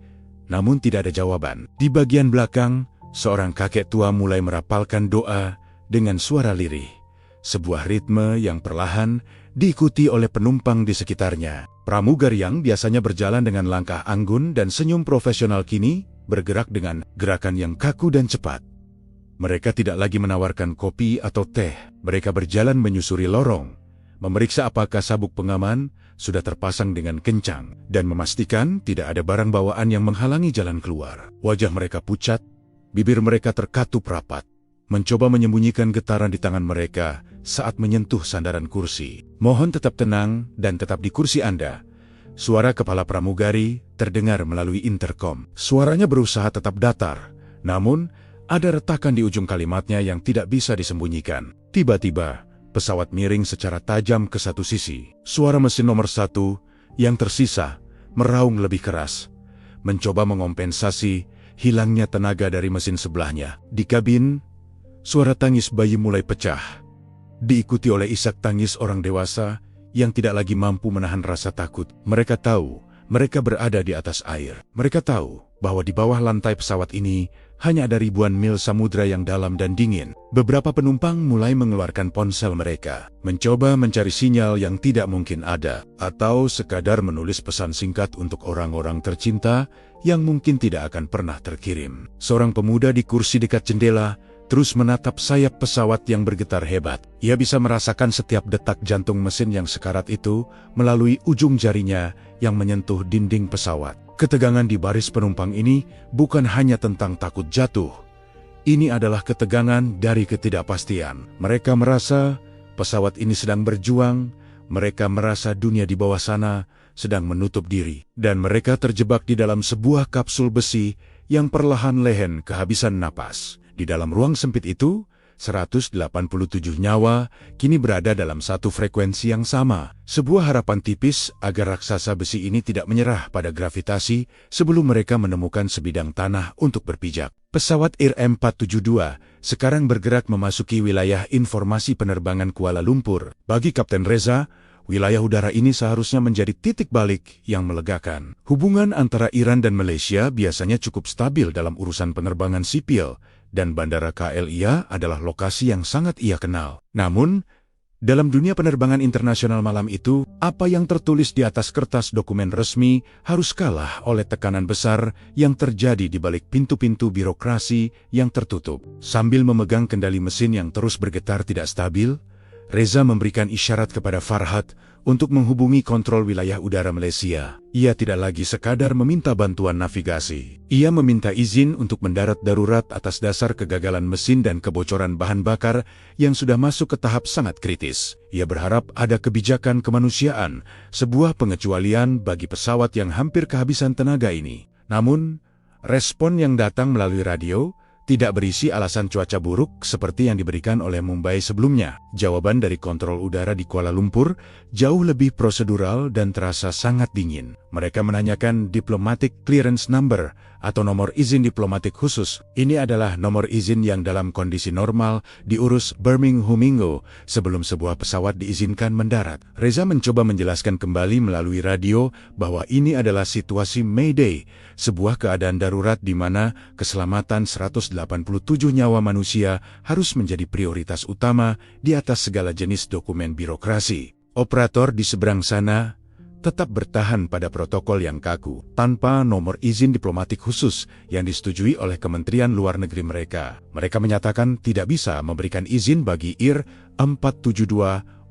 namun tidak ada jawaban. Di bagian belakang, seorang kakek tua mulai merapalkan doa dengan suara lirih. Sebuah ritme yang perlahan diikuti oleh penumpang di sekitarnya. Pramugari yang biasanya berjalan dengan langkah anggun dan senyum profesional kini bergerak dengan gerakan yang kaku dan cepat. Mereka tidak lagi menawarkan kopi atau teh. Mereka berjalan menyusuri lorong, memeriksa apakah sabuk pengaman sudah terpasang dengan kencang, dan memastikan tidak ada barang bawaan yang menghalangi jalan keluar. Wajah mereka pucat, bibir mereka terkatup rapat, mencoba menyembunyikan getaran di tangan mereka saat menyentuh sandaran kursi. Mohon tetap tenang dan tetap di kursi Anda. Suara kepala pramugari terdengar melalui interkom. Suaranya berusaha tetap datar, namun ada retakan di ujung kalimatnya yang tidak bisa disembunyikan. Tiba-tiba, pesawat miring secara tajam ke satu sisi. Suara mesin nomor 1 yang tersisa meraung lebih keras, mencoba mengompensasi hilangnya tenaga dari mesin sebelahnya. Di kabin, suara tangis bayi mulai pecah, diikuti oleh isak tangis orang dewasa yang tidak lagi mampu menahan rasa takut. Mereka tahu mereka berada di atas air. Mereka tahu bahwa di bawah lantai pesawat ini hanya ada ribuan mil samudra yang dalam dan dingin. Beberapa penumpang mulai mengeluarkan ponsel mereka, mencoba mencari sinyal yang tidak mungkin ada, atau sekadar menulis pesan singkat untuk orang-orang tercinta yang mungkin tidak akan pernah terkirim. Seorang pemuda di kursi dekat jendela terus menatap sayap pesawat yang bergetar hebat. Ia bisa merasakan setiap detak jantung mesin yang sekarat itu melalui ujung jarinya yang menyentuh dinding pesawat. Ketegangan di baris penumpang ini bukan hanya tentang takut jatuh. Ini adalah ketegangan dari ketidakpastian. Mereka merasa pesawat ini sedang berjuang, mereka merasa dunia di bawah sana sedang menutup diri, dan mereka terjebak di dalam sebuah kapsul besi yang perlahan lehen kehabisan napas. Di dalam ruang sempit itu, 187 nyawa kini berada dalam satu frekuensi yang sama. Sebuah harapan tipis agar raksasa besi ini tidak menyerah pada gravitasi sebelum mereka menemukan sebidang tanah untuk berpijak. Pesawat Air M472 sekarang bergerak memasuki wilayah informasi penerbangan Kuala Lumpur. Bagi Kapten Reza, wilayah udara ini seharusnya menjadi titik balik yang melegakan. Hubungan antara Iran dan Malaysia biasanya cukup stabil dalam urusan penerbangan sipil, dan Bandara KLIA adalah lokasi yang sangat ia kenal. Namun, dalam dunia penerbangan internasional malam itu, apa yang tertulis di atas kertas dokumen resmi harus kalah oleh tekanan besar yang terjadi di balik pintu-pintu birokrasi yang tertutup. Sambil memegang kendali mesin yang terus bergetar tidak stabil, Reza memberikan isyarat kepada Farhad untuk menghubungi kontrol wilayah udara Malaysia. Ia tidak lagi sekadar meminta bantuan navigasi. Ia meminta izin untuk mendarat darurat atas dasar kegagalan mesin dan kebocoran bahan bakar yang sudah masuk ke tahap sangat kritis. Ia berharap ada kebijakan kemanusiaan, sebuah pengecualian bagi pesawat yang hampir kehabisan tenaga ini. Namun, respon yang datang melalui radio tidak berisi alasan cuaca buruk seperti yang diberikan oleh Mumbai sebelumnya. Jawaban dari kontrol udara di Kuala Lumpur jauh lebih prosedural dan terasa sangat dingin. Mereka menanyakan diplomatic clearance number atau nomor izin diplomatik khusus. Ini adalah nomor izin yang dalam kondisi normal diurus Birmingham sebelum sebuah pesawat diizinkan mendarat. Reza mencoba menjelaskan kembali melalui radio bahwa ini adalah situasi Mayday, sebuah keadaan darurat di mana keselamatan 187 nyawa manusia harus menjadi prioritas utama di atas segala jenis dokumen birokrasi. Operator di seberang sana tetap bertahan pada protokol yang kaku, tanpa nomor izin diplomatik khusus yang disetujui oleh Kementerian Luar Negeri mereka. Mereka menyatakan tidak bisa memberikan izin bagi IR-472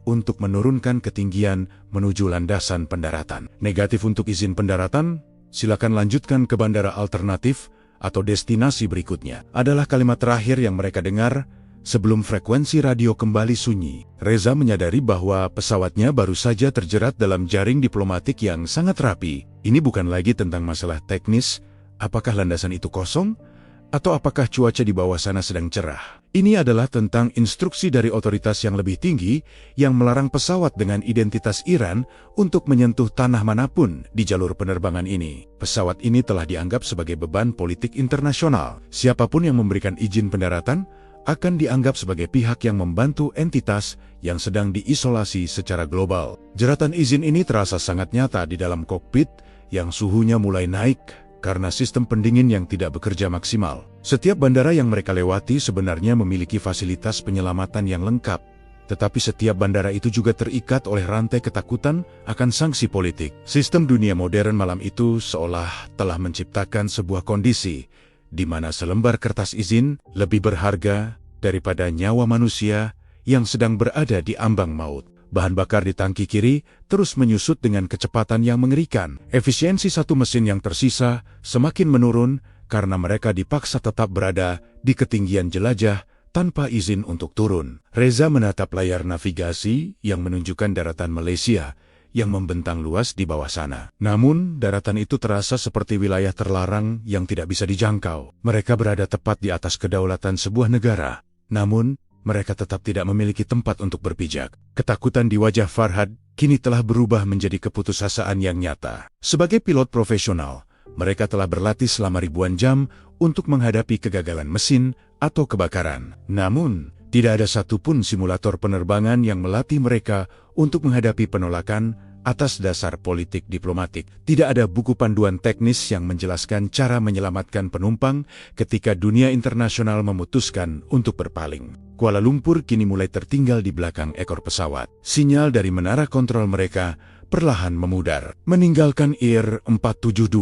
untuk menurunkan ketinggian menuju landasan pendaratan. Negatif untuk izin pendaratan, silakan lanjutkan ke bandara alternatif atau destinasi berikutnya, adalah kalimat terakhir yang mereka dengar sebelum frekuensi radio kembali sunyi. Reza menyadari bahwa pesawatnya baru saja terjerat dalam jaring diplomatik yang sangat rapi. Ini bukan lagi tentang masalah teknis, apakah landasan itu kosong, atau apakah cuaca di bawah sana sedang cerah. Ini adalah tentang instruksi dari otoritas yang lebih tinggi yang melarang pesawat dengan identitas Iran untuk menyentuh tanah manapun di jalur penerbangan ini. Pesawat ini telah dianggap sebagai beban politik internasional. Siapapun yang memberikan izin pendaratan akan dianggap sebagai pihak yang membantu entitas yang sedang diisolasi secara global. Jeratan izin ini terasa sangat nyata di dalam kokpit yang suhunya mulai naik karena sistem pendingin yang tidak bekerja maksimal. Setiap bandara yang mereka lewati sebenarnya memiliki fasilitas penyelamatan yang lengkap, tetapi setiap bandara itu juga terikat oleh rantai ketakutan akan sanksi politik. Sistem dunia modern malam itu seolah telah menciptakan sebuah kondisi di mana selembar kertas izin lebih berharga daripada nyawa manusia yang sedang berada di ambang maut. Bahan bakar di tangki kiri terus menyusut dengan kecepatan yang mengerikan. Efisiensi satu mesin yang tersisa semakin menurun karena mereka dipaksa tetap berada di ketinggian jelajah tanpa izin untuk turun. Reza menatap layar navigasi yang menunjukkan daratan Malaysia yang membentang luas di bawah sana. Namun, daratan itu terasa seperti wilayah terlarang yang tidak bisa dijangkau. Mereka berada tepat di atas kedaulatan sebuah negara. Namun, mereka tetap tidak memiliki tempat untuk berpijak. Ketakutan di wajah Farhad kini telah berubah menjadi keputusasaan yang nyata. Sebagai pilot profesional, mereka telah berlatih selama ribuan jam untuk menghadapi kegagalan mesin atau kebakaran. Namun, tidak ada satupun simulator penerbangan yang melatih mereka untuk menghadapi penolakan atas dasar politik diplomatik. Tidak ada buku panduan teknis yang menjelaskan cara menyelamatkan penumpang ketika dunia internasional memutuskan untuk berpaling. Kuala Lumpur kini mulai tertinggal di belakang ekor pesawat. Sinyal dari menara kontrol mereka perlahan memudar, meninggalkan IR-472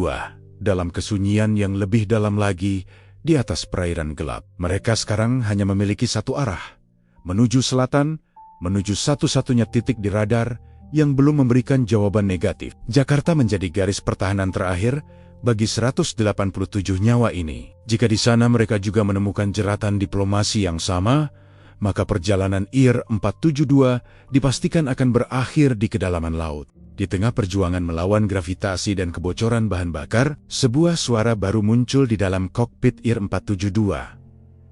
dalam kesunyian yang lebih dalam lagi di atas perairan gelap. Mereka sekarang hanya memiliki satu arah, menuju selatan, menuju satu-satunya titik di radar yang belum memberikan jawaban negatif. Jakarta menjadi garis pertahanan terakhir bagi 187 nyawa ini. Jika di sana mereka juga menemukan jeratan diplomasi yang sama, maka perjalanan IR-472 dipastikan akan berakhir di kedalaman laut. Di tengah perjuangan melawan gravitasi dan kebocoran bahan bakar, sebuah suara baru muncul di dalam kokpit IR-472.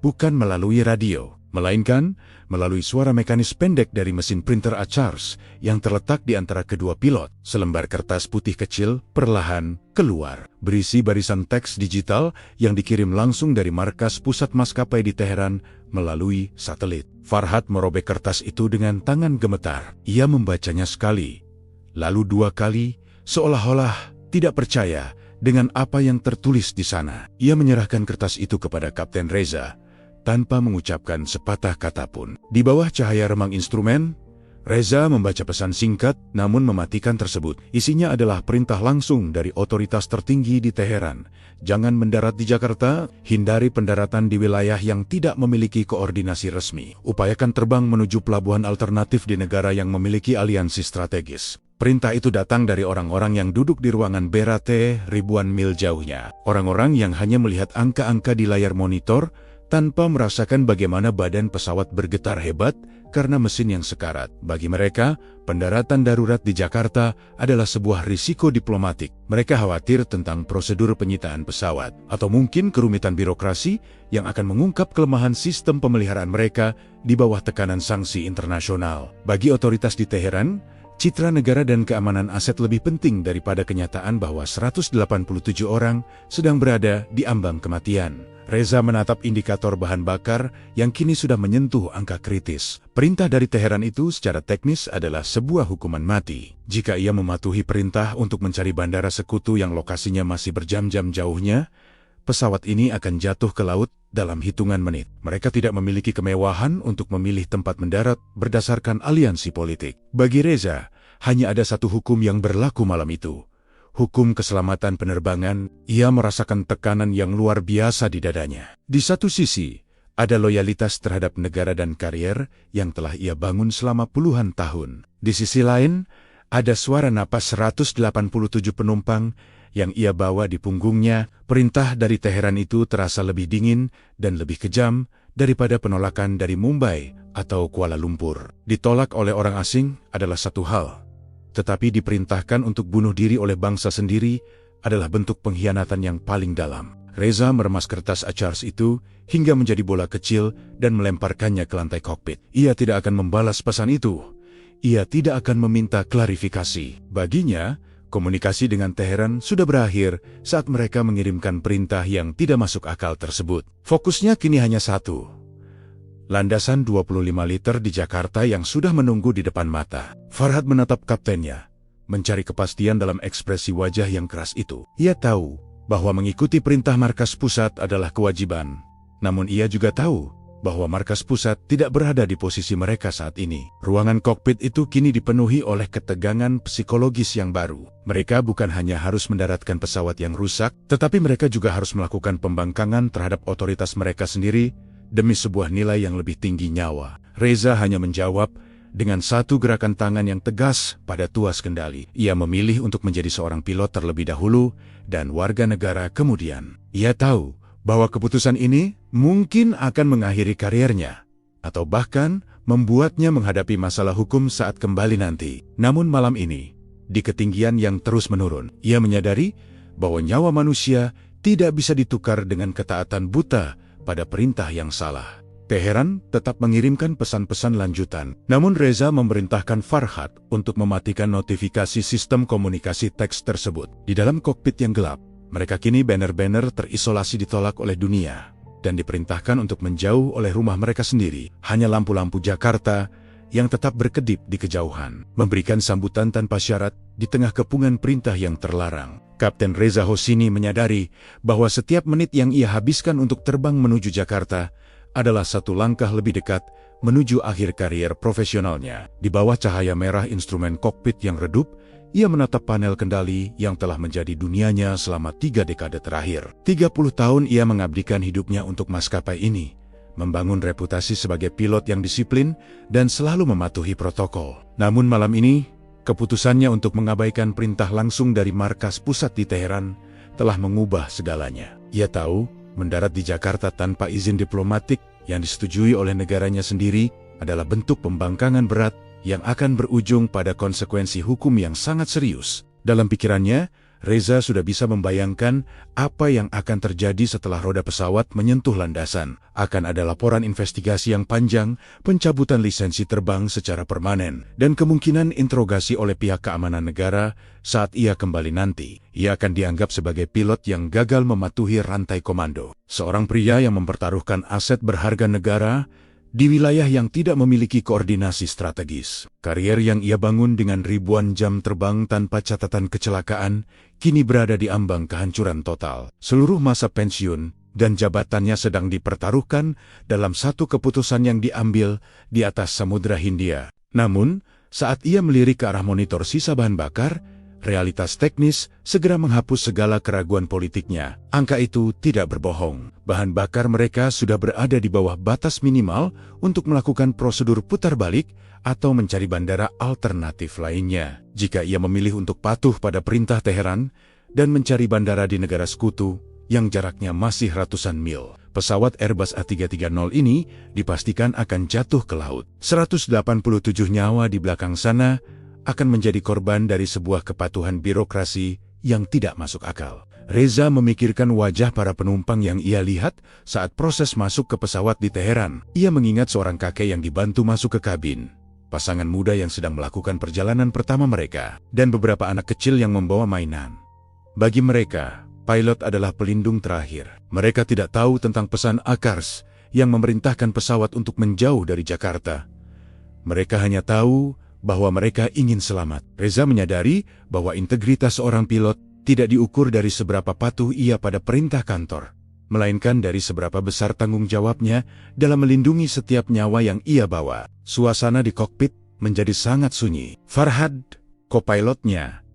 Bukan melalui radio, melainkan melalui suara mekanis pendek dari mesin printer Achars yang terletak di antara kedua pilot. Selembar kertas putih kecil perlahan keluar, berisi barisan teks digital yang dikirim langsung dari markas pusat maskapai di Teheran melalui satelit. Farhad merobek kertas itu dengan tangan gemetar. Ia membacanya sekali, lalu dua kali, seolah-olah tidak percaya dengan apa yang tertulis di sana. Ia menyerahkan kertas itu kepada Kapten Reza tanpa mengucapkan sepatah kata pun. Di bawah cahaya remang instrumen, Reza membaca pesan singkat namun mematikan tersebut. Isinya adalah perintah langsung dari otoritas tertinggi di Teheran. Jangan mendarat di Jakarta, hindari pendaratan di wilayah yang tidak memiliki koordinasi resmi. Upayakan terbang menuju pelabuhan alternatif di negara yang memiliki aliansi strategis. Perintah itu datang dari orang-orang yang duduk di ruangan Berate ribuan mil jauhnya. Orang-orang yang hanya melihat angka-angka di layar monitor tanpa merasakan bagaimana badan pesawat bergetar hebat karena mesin yang sekarat. Bagi mereka, pendaratan darurat di Jakarta adalah sebuah risiko diplomatik. Mereka khawatir tentang prosedur penyitaan pesawat, atau mungkin kerumitan birokrasi yang akan mengungkap kelemahan sistem pemeliharaan mereka di bawah tekanan sanksi internasional. Bagi otoritas di Teheran, citra negara dan keamanan aset lebih penting daripada kenyataan bahwa 187 orang sedang berada di ambang kematian. Reza menatap indikator bahan bakar yang kini sudah menyentuh angka kritis. Perintah dari Teheran itu secara teknis adalah sebuah hukuman mati. Jika ia mematuhi perintah untuk mencari bandara sekutu yang lokasinya masih berjam-jam jauhnya, pesawat ini akan jatuh ke laut dalam hitungan menit. Mereka tidak memiliki kemewahan untuk memilih tempat mendarat berdasarkan aliansi politik. Bagi Reza, hanya ada satu hukum yang berlaku malam itu. Hukum keselamatan penerbangan. Ia merasakan tekanan yang luar biasa di dadanya. Di satu sisi, ada loyalitas terhadap negara dan karier yang telah ia bangun selama puluhan tahun. Di sisi lain, ada suara napas 187 penumpang yang ia bawa di punggungnya. Perintah dari Teheran itu terasa lebih dingin dan lebih kejam daripada penolakan dari Mumbai atau Kuala Lumpur. Ditolak oleh orang asing adalah satu hal, tetapi diperintahkan untuk bunuh diri oleh bangsa sendiri adalah bentuk pengkhianatan yang paling dalam. Reza meremas kertas acharge itu hingga menjadi bola kecil dan melemparkannya ke lantai kokpit. Ia tidak akan membalas pesan itu. Ia tidak akan meminta klarifikasi. Baginya, komunikasi dengan Teheran sudah berakhir saat mereka mengirimkan perintah yang tidak masuk akal tersebut. Fokusnya kini hanya satu. Landasan 25 liter di Jakarta yang sudah menunggu di depan mata. Farhad menatap kaptennya, mencari kepastian dalam ekspresi wajah yang keras itu. Ia tahu bahwa mengikuti perintah markas pusat adalah kewajiban. Namun ia juga tahu bahwa markas pusat tidak berada di posisi mereka saat ini. Ruangan kokpit itu kini dipenuhi oleh ketegangan psikologis yang baru. Mereka bukan hanya harus mendaratkan pesawat yang rusak, tetapi mereka juga harus melakukan pembangkangan terhadap otoritas mereka sendiri demi sebuah nilai yang lebih tinggi nyawa. Reza hanya menjawab dengan satu gerakan tangan yang tegas pada tuas kendali. Ia memilih untuk menjadi seorang pilot terlebih dahulu dan warga negara kemudian. Ia tahu bahwa keputusan ini mungkin akan mengakhiri kariernya, atau bahkan membuatnya menghadapi masalah hukum saat kembali nanti. Namun malam ini, di ketinggian yang terus menurun, ia menyadari bahwa nyawa manusia tidak bisa ditukar dengan ketaatan buta pada perintah yang salah. Teheran tetap mengirimkan pesan-pesan lanjutan. Namun Reza memerintahkan Farhad untuk mematikan notifikasi sistem komunikasi teks tersebut. Di dalam kokpit yang gelap, mereka kini banner-banner terisolasi ditolak oleh dunia dan diperintahkan untuk menjauh oleh rumah mereka sendiri. Hanya lampu-lampu Jakarta yang tetap berkedip di kejauhan, memberikan sambutan tanpa syarat di tengah kepungan perintah yang terlarang. Kapten Reza Hosini menyadari bahwa setiap menit yang ia habiskan untuk terbang menuju Jakarta adalah satu langkah lebih dekat menuju akhir karier profesionalnya. Di bawah cahaya merah instrumen kokpit yang redup, ia menatap panel kendali yang telah menjadi dunianya selama 3 dekade terakhir. 30 tahun ia mengabdikan hidupnya untuk maskapai ini, membangun reputasi sebagai pilot yang disiplin dan selalu mematuhi protokol. Namun malam ini, keputusannya untuk mengabaikan perintah langsung dari markas pusat di Teheran telah mengubah segalanya. Ia tahu mendarat di Jakarta tanpa izin diplomatik yang disetujui oleh negaranya sendiri adalah bentuk pembangkangan berat yang akan berujung pada konsekuensi hukum yang sangat serius. Dalam pikirannya, Reza sudah bisa membayangkan apa yang akan terjadi setelah roda pesawat menyentuh landasan. Akan ada laporan investigasi yang panjang, pencabutan lisensi terbang secara permanen, dan kemungkinan interogasi oleh pihak keamanan negara saat ia kembali nanti. Ia akan dianggap sebagai pilot yang gagal mematuhi rantai komando. Seorang pria yang mempertaruhkan aset berharga negara di wilayah yang tidak memiliki koordinasi strategis. Karier yang ia bangun dengan ribuan jam terbang tanpa catatan kecelakaan, kini berada di ambang kehancuran total. Seluruh masa pensiun dan jabatannya sedang dipertaruhkan dalam satu keputusan yang diambil di atas Samudra Hindia. Namun, saat ia melirik ke arah monitor sisa bahan bakar, realitas teknis segera menghapus segala keraguan politiknya. Angka itu tidak berbohong. Bahan bakar mereka sudah berada di bawah batas minimal untuk melakukan prosedur putar balik atau mencari bandara alternatif lainnya. Jika ia memilih untuk patuh pada perintah Teheran dan mencari bandara di negara sekutu yang jaraknya masih ratusan mil, pesawat Airbus A330 ini dipastikan akan jatuh ke laut. 187 nyawa di belakang sana akan menjadi korban dari sebuah kepatuhan birokrasi yang tidak masuk akal. Reza memikirkan wajah para penumpang yang ia lihat saat proses masuk ke pesawat di Teheran. Ia mengingat seorang kakek yang dibantu masuk ke kabin, pasangan muda yang sedang melakukan perjalanan pertama mereka, dan beberapa anak kecil yang membawa mainan. Bagi mereka, pilot adalah pelindung terakhir. Mereka tidak tahu tentang pesan Akars yang memerintahkan pesawat untuk menjauh dari Jakarta. Mereka hanya tahu bahwa mereka ingin selamat. Reza menyadari bahwa integritas seorang pilot tidak diukur dari seberapa patuh ia pada perintah kantor, melainkan dari seberapa besar tanggung jawabnya dalam melindungi setiap nyawa yang ia bawa. Suasana di kokpit menjadi sangat sunyi. Farhad Kopilotnya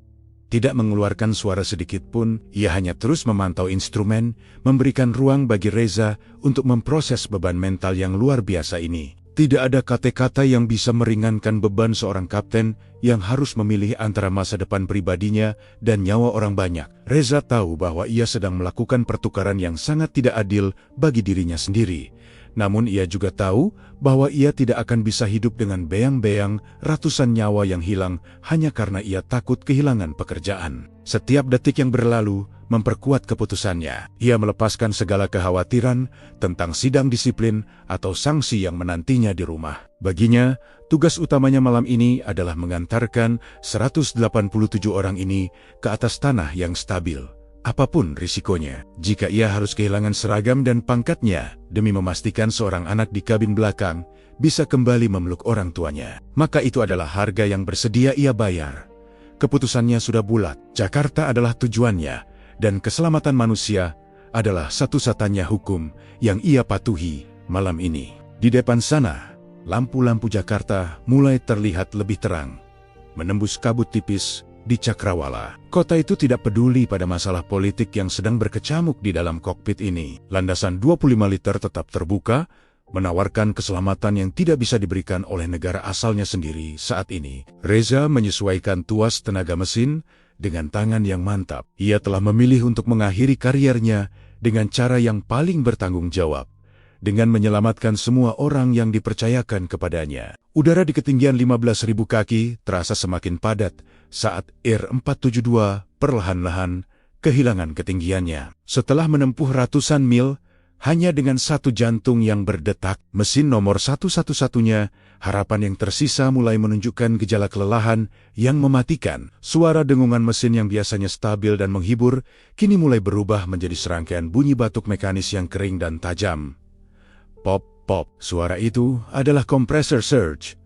tidak mengeluarkan suara sedikit pun, ia hanya terus memantau instrumen, memberikan ruang bagi Reza untuk memproses beban mental yang luar biasa ini. Tidak ada kata-kata yang bisa meringankan beban seorang kapten yang harus memilih antara masa depan pribadinya dan nyawa orang banyak. Reza tahu bahwa ia sedang melakukan pertukaran yang sangat tidak adil bagi dirinya sendiri. Namun ia juga tahu bahwa ia tidak akan bisa hidup dengan beang-beang ratusan nyawa yang hilang hanya karena ia takut kehilangan pekerjaan. Setiap detik yang berlalu memperkuat keputusannya. Ia melepaskan segala kekhawatiran tentang sidang disiplin atau sanksi yang menantinya di rumah. Baginya, tugas utamanya malam ini adalah mengantarkan 187 orang ini ke atas tanah yang stabil. Apapun risikonya, jika ia harus kehilangan seragam dan pangkatnya demi memastikan seorang anak di kabin belakang bisa kembali memeluk orang tuanya, maka itu adalah harga yang bersedia ia bayar. Keputusannya sudah bulat, Jakarta adalah tujuannya, dan keselamatan manusia adalah satu-satunya hukum yang ia patuhi malam ini. Di depan sana, lampu-lampu Jakarta mulai terlihat lebih terang, menembus kabut tipis di Cakrawala. Kota itu tidak peduli pada masalah politik yang sedang berkecamuk di dalam kokpit ini. Landasan 25 liter tetap terbuka, menawarkan keselamatan yang tidak bisa diberikan oleh negara asalnya sendiri saat ini. Reza menyesuaikan tuas tenaga mesin dengan tangan yang mantap. Ia telah memilih untuk mengakhiri kariernya dengan cara yang paling bertanggung jawab, dengan menyelamatkan semua orang yang dipercayakan kepadanya. Udara di ketinggian 15.000 kaki terasa semakin padat saat R-472 perlahan-lahan kehilangan ketinggiannya. Setelah menempuh ratusan mil, hanya dengan satu jantung yang berdetak, mesin nomor 111-nya, harapan yang tersisa mulai menunjukkan gejala kelelahan yang mematikan. Suara dengungan mesin yang biasanya stabil dan menghibur, kini mulai berubah menjadi serangkaian bunyi batuk mekanis yang kering dan tajam. Pop, pop. Suara itu adalah compressor surge,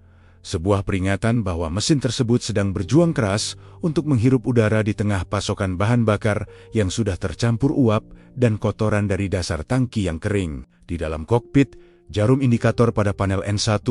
sebuah peringatan bahwa mesin tersebut sedang berjuang keras untuk menghirup udara di tengah pasokan bahan bakar yang sudah tercampur uap dan kotoran dari dasar tangki yang kering. Di dalam kokpit, jarum indikator pada panel N1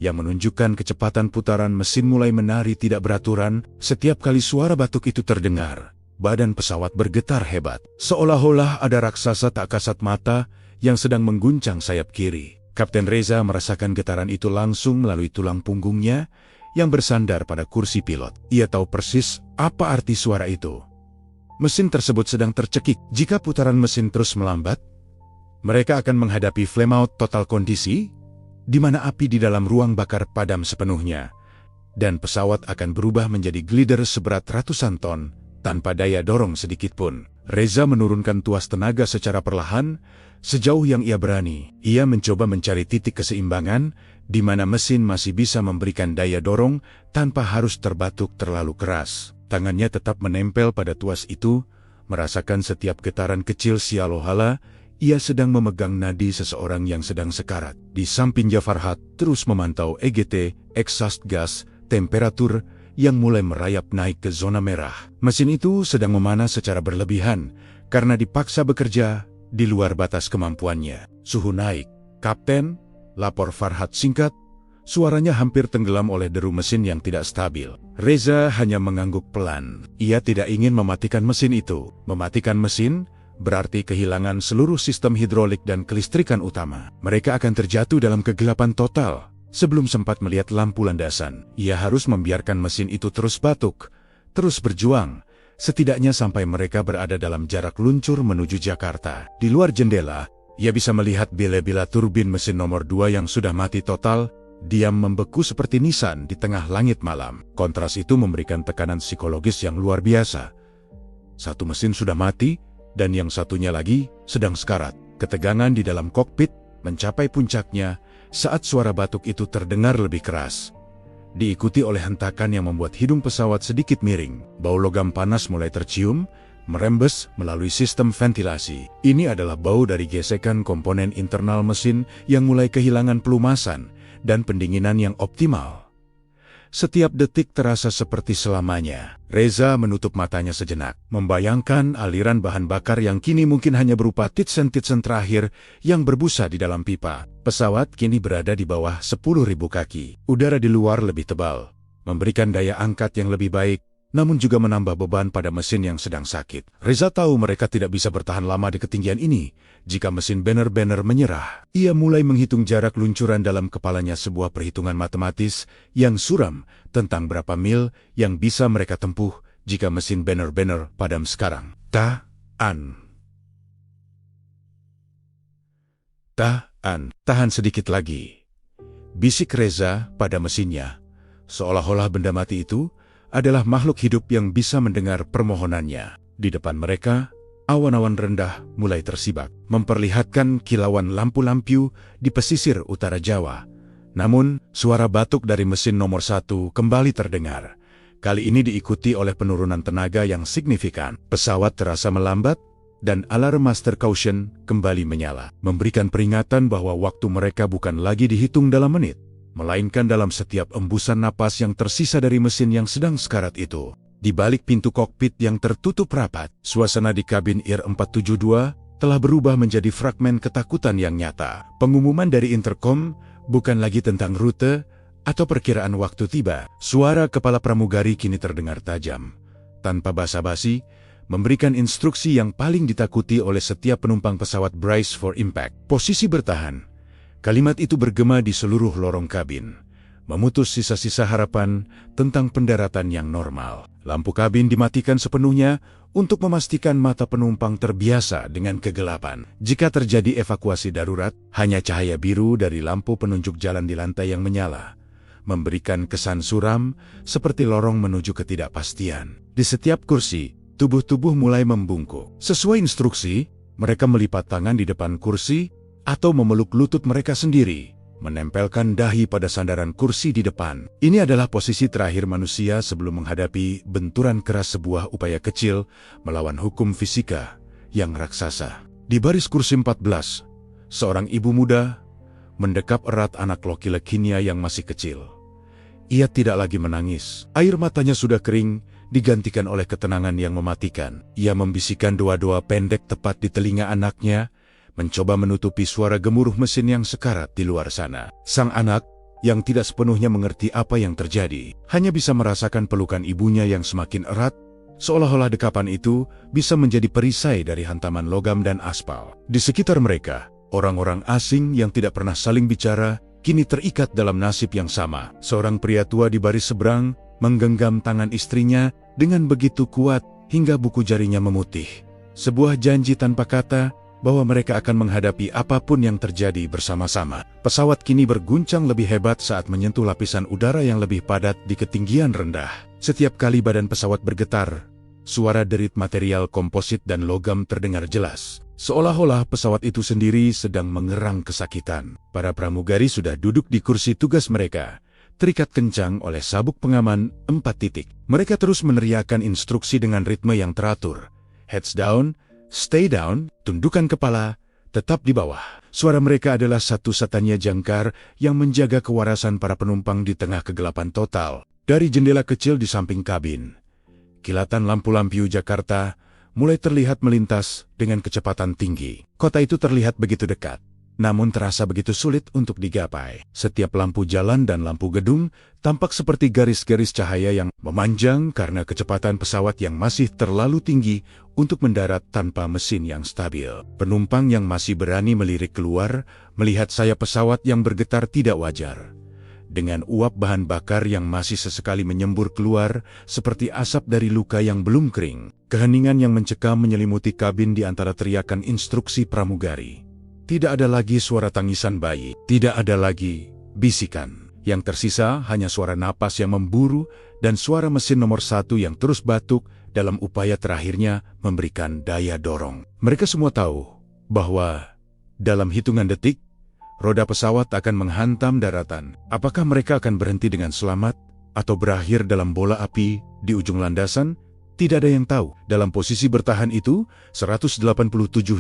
yang menunjukkan kecepatan putaran mesin mulai menari tidak beraturan. Setiap kali suara batuk itu terdengar, badan pesawat bergetar hebat, seolah-olah ada raksasa tak kasat mata yang sedang mengguncang sayap kiri. Kapten Reza merasakan getaran itu langsung melalui tulang punggungnya yang bersandar pada kursi pilot. Ia tahu persis apa arti suara itu. Mesin tersebut sedang tercekik. Jika putaran mesin terus melambat, mereka akan menghadapi flame out total kondisi, di mana api di dalam ruang bakar padam sepenuhnya, dan pesawat akan berubah menjadi glider seberat ratusan ton tanpa daya dorong sedikit pun. Reza menurunkan tuas tenaga secara perlahan, sejauh yang ia berani. Ia mencoba mencari titik keseimbangan, di mana mesin masih bisa memberikan daya dorong tanpa harus terbatuk terlalu keras. Tangannya tetap menempel pada tuas itu, merasakan setiap getaran kecil sialohala. Ia sedang memegang nadi seseorang yang sedang sekarat. Di sampingnya Farhat terus memantau EGT, exhaust gas, temperatur yang mulai merayap naik ke zona merah. Mesin itu sedang memanas secara berlebihan karena dipaksa bekerja di luar batas kemampuannya. Suhu naik. Kapten, lapor Farhat singkat. Suaranya hampir tenggelam oleh deru mesin yang tidak stabil. Reza hanya mengangguk pelan. Ia tidak ingin mematikan mesin itu. Mematikan mesin berarti kehilangan seluruh sistem hidrolik dan kelistrikan utama. Mereka akan terjatuh dalam kegelapan total. Sebelum sempat melihat lampu landasan, ia harus membiarkan mesin itu terus batuk, terus berjuang, setidaknya sampai mereka berada dalam jarak luncur menuju Jakarta. Di luar jendela, ia bisa melihat bila-bila turbin mesin nomor 2 yang sudah mati total, diam membeku seperti nisan di tengah langit malam. Kontras itu memberikan tekanan psikologis yang luar biasa. Satu mesin sudah mati, dan yang satunya lagi sedang sekarat. Ketegangan di dalam kokpit mencapai puncaknya saat suara batuk itu terdengar lebih keras, diikuti oleh hentakan yang membuat hidung pesawat sedikit miring. Bau logam panas mulai tercium, merembes melalui sistem ventilasi. Ini adalah bau dari gesekan komponen internal mesin yang mulai kehilangan pelumasan dan pendinginan yang optimal. Setiap detik terasa seperti selamanya. Reza menutup matanya sejenak, membayangkan aliran bahan bakar yang kini mungkin hanya berupa titsen-titsen terakhir yang berbusa di dalam pipa. Pesawat kini berada di bawah 10.000 kaki. Udara di luar lebih tebal, memberikan daya angkat yang lebih baik, namun juga menambah beban pada mesin yang sedang sakit. Reza tahu mereka tidak bisa bertahan lama di ketinggian ini. Jika mesin benar-benar menyerah, ia mulai menghitung jarak luncuran dalam kepalanya, sebuah perhitungan matematis yang suram tentang berapa mil yang bisa mereka tempuh jika mesin benar-benar padam sekarang. Tahan sedikit lagi, bisik Reza pada mesinnya, seolah-olah benda mati itu adalah makhluk hidup yang bisa mendengar permohonannya. Di depan mereka, awan-awan rendah mulai tersibak, memperlihatkan kilauan lampu-lampu di pesisir utara Jawa. Namun, suara batuk dari mesin nomor 1 kembali terdengar. Kali ini diikuti oleh penurunan tenaga yang signifikan. Pesawat terasa melambat, dan alarm master caution kembali menyala, memberikan peringatan bahwa waktu mereka bukan lagi dihitung dalam menit, melainkan dalam setiap embusan napas yang tersisa dari mesin yang sedang sekarat itu. Di balik pintu kokpit yang tertutup rapat, suasana di kabin IR 472 telah berubah menjadi fragmen ketakutan yang nyata. Pengumuman dari intercom bukan lagi tentang rute atau perkiraan waktu tiba. Suara kepala pramugari kini terdengar tajam, tanpa basa-basi, memberikan instruksi yang paling ditakuti oleh setiap penumpang pesawat brace for impact. Posisi bertahan. Kalimat itu bergema di seluruh lorong kabin, memutus sisa-sisa harapan tentang pendaratan yang normal. Lampu kabin dimatikan sepenuhnya untuk memastikan mata penumpang terbiasa dengan kegelapan. Jika terjadi evakuasi darurat, hanya cahaya biru dari lampu penunjuk jalan di lantai yang menyala, memberikan kesan suram seperti lorong menuju ketidakpastian. Di setiap kursi, tubuh-tubuh mulai membungkuk. Sesuai instruksi, mereka melipat tangan di depan kursi atau memeluk lutut mereka sendiri, menempelkan dahi pada sandaran kursi di depan. Ini adalah posisi terakhir manusia sebelum menghadapi benturan keras sebuah upaya kecil melawan hukum fisika yang raksasa. Di baris kursi 14, seorang ibu muda mendekap erat anak laki-lakinya yang masih kecil. Ia tidak lagi menangis. Air matanya sudah kering, digantikan oleh ketenangan yang mematikan. Ia membisikkan doa-doa pendek tepat di telinga anaknya, mencoba menutupi suara gemuruh mesin yang sekarat di luar sana. Sang anak, yang tidak sepenuhnya mengerti apa yang terjadi, hanya bisa merasakan pelukan ibunya yang semakin erat, seolah-olah dekapan itu bisa menjadi perisai dari hantaman logam dan aspal. Di sekitar mereka, orang-orang asing yang tidak pernah saling bicara, kini terikat dalam nasib yang sama. Seorang pria tua di baris seberang menggenggam tangan istrinya dengan begitu kuat hingga buku jarinya memutih. Sebuah janji tanpa kata bahwa mereka akan menghadapi apapun yang terjadi bersama-sama. Pesawat kini berguncang lebih hebat saat menyentuh lapisan udara yang lebih padat di ketinggian rendah. Setiap kali badan pesawat bergetar, suara derit material komposit dan logam terdengar jelas. Seolah-olah pesawat itu sendiri sedang mengerang kesakitan. Para pramugari sudah duduk di kursi tugas mereka, terikat kencang oleh sabuk pengaman 4 titik. Mereka terus meneriakkan instruksi dengan ritme yang teratur. Heads down, stay down, tundukkan kepala, tetap di bawah. Suara mereka adalah satu-satunya jangkar yang menjaga kewarasan para penumpang di tengah kegelapan total. Dari jendela kecil di samping kabin, kilatan lampu-lampu Jakarta mulai terlihat melintas dengan kecepatan tinggi. Kota itu terlihat begitu dekat, namun terasa begitu sulit untuk digapai. Setiap lampu jalan dan lampu gedung tampak seperti garis-garis cahaya yang memanjang karena kecepatan pesawat yang masih terlalu tinggi untuk mendarat tanpa mesin yang stabil. Penumpang yang masih berani melirik keluar melihat sayap pesawat yang bergetar tidak wajar, dengan uap bahan bakar yang masih sesekali menyembur keluar seperti asap dari luka yang belum kering. Keheningan yang mencekam menyelimuti kabin di antara teriakan instruksi pramugari. Tidak ada lagi suara tangisan bayi, tidak ada lagi bisikan. Yang tersisa hanya suara napas yang memburu dan suara mesin nomor 1 yang terus batuk dalam upaya terakhirnya memberikan daya dorong. Mereka semua tahu bahwa dalam hitungan detik, roda pesawat akan menghantam daratan. Apakah mereka akan berhenti dengan selamat atau berakhir dalam bola api di ujung landasan? Tidak ada yang tahu. Dalam posisi bertahan itu, 187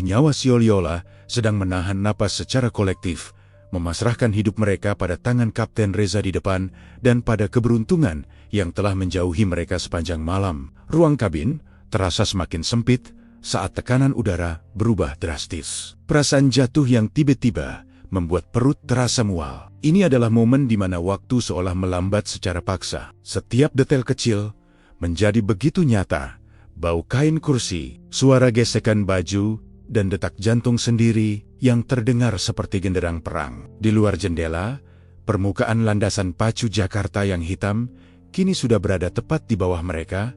nyawa Sioliola sedang menahan napas secara kolektif, memasrahkan hidup mereka pada tangan Kapten Reza di depan dan pada keberuntungan yang telah menjauhi mereka sepanjang malam. Ruang kabin terasa semakin sempit saat tekanan udara berubah drastis. Perasaan jatuh yang tiba-tiba membuat perut terasa mual. Ini adalah momen di mana waktu seolah melambat secara paksa. Setiap detail kecil menjadi begitu nyata. Bau kain kursi, suara gesekan baju, dan detak jantung sendiri yang terdengar seperti genderang perang. Di luar jendela, permukaan landasan pacu Jakarta yang hitam kini sudah berada tepat di bawah mereka,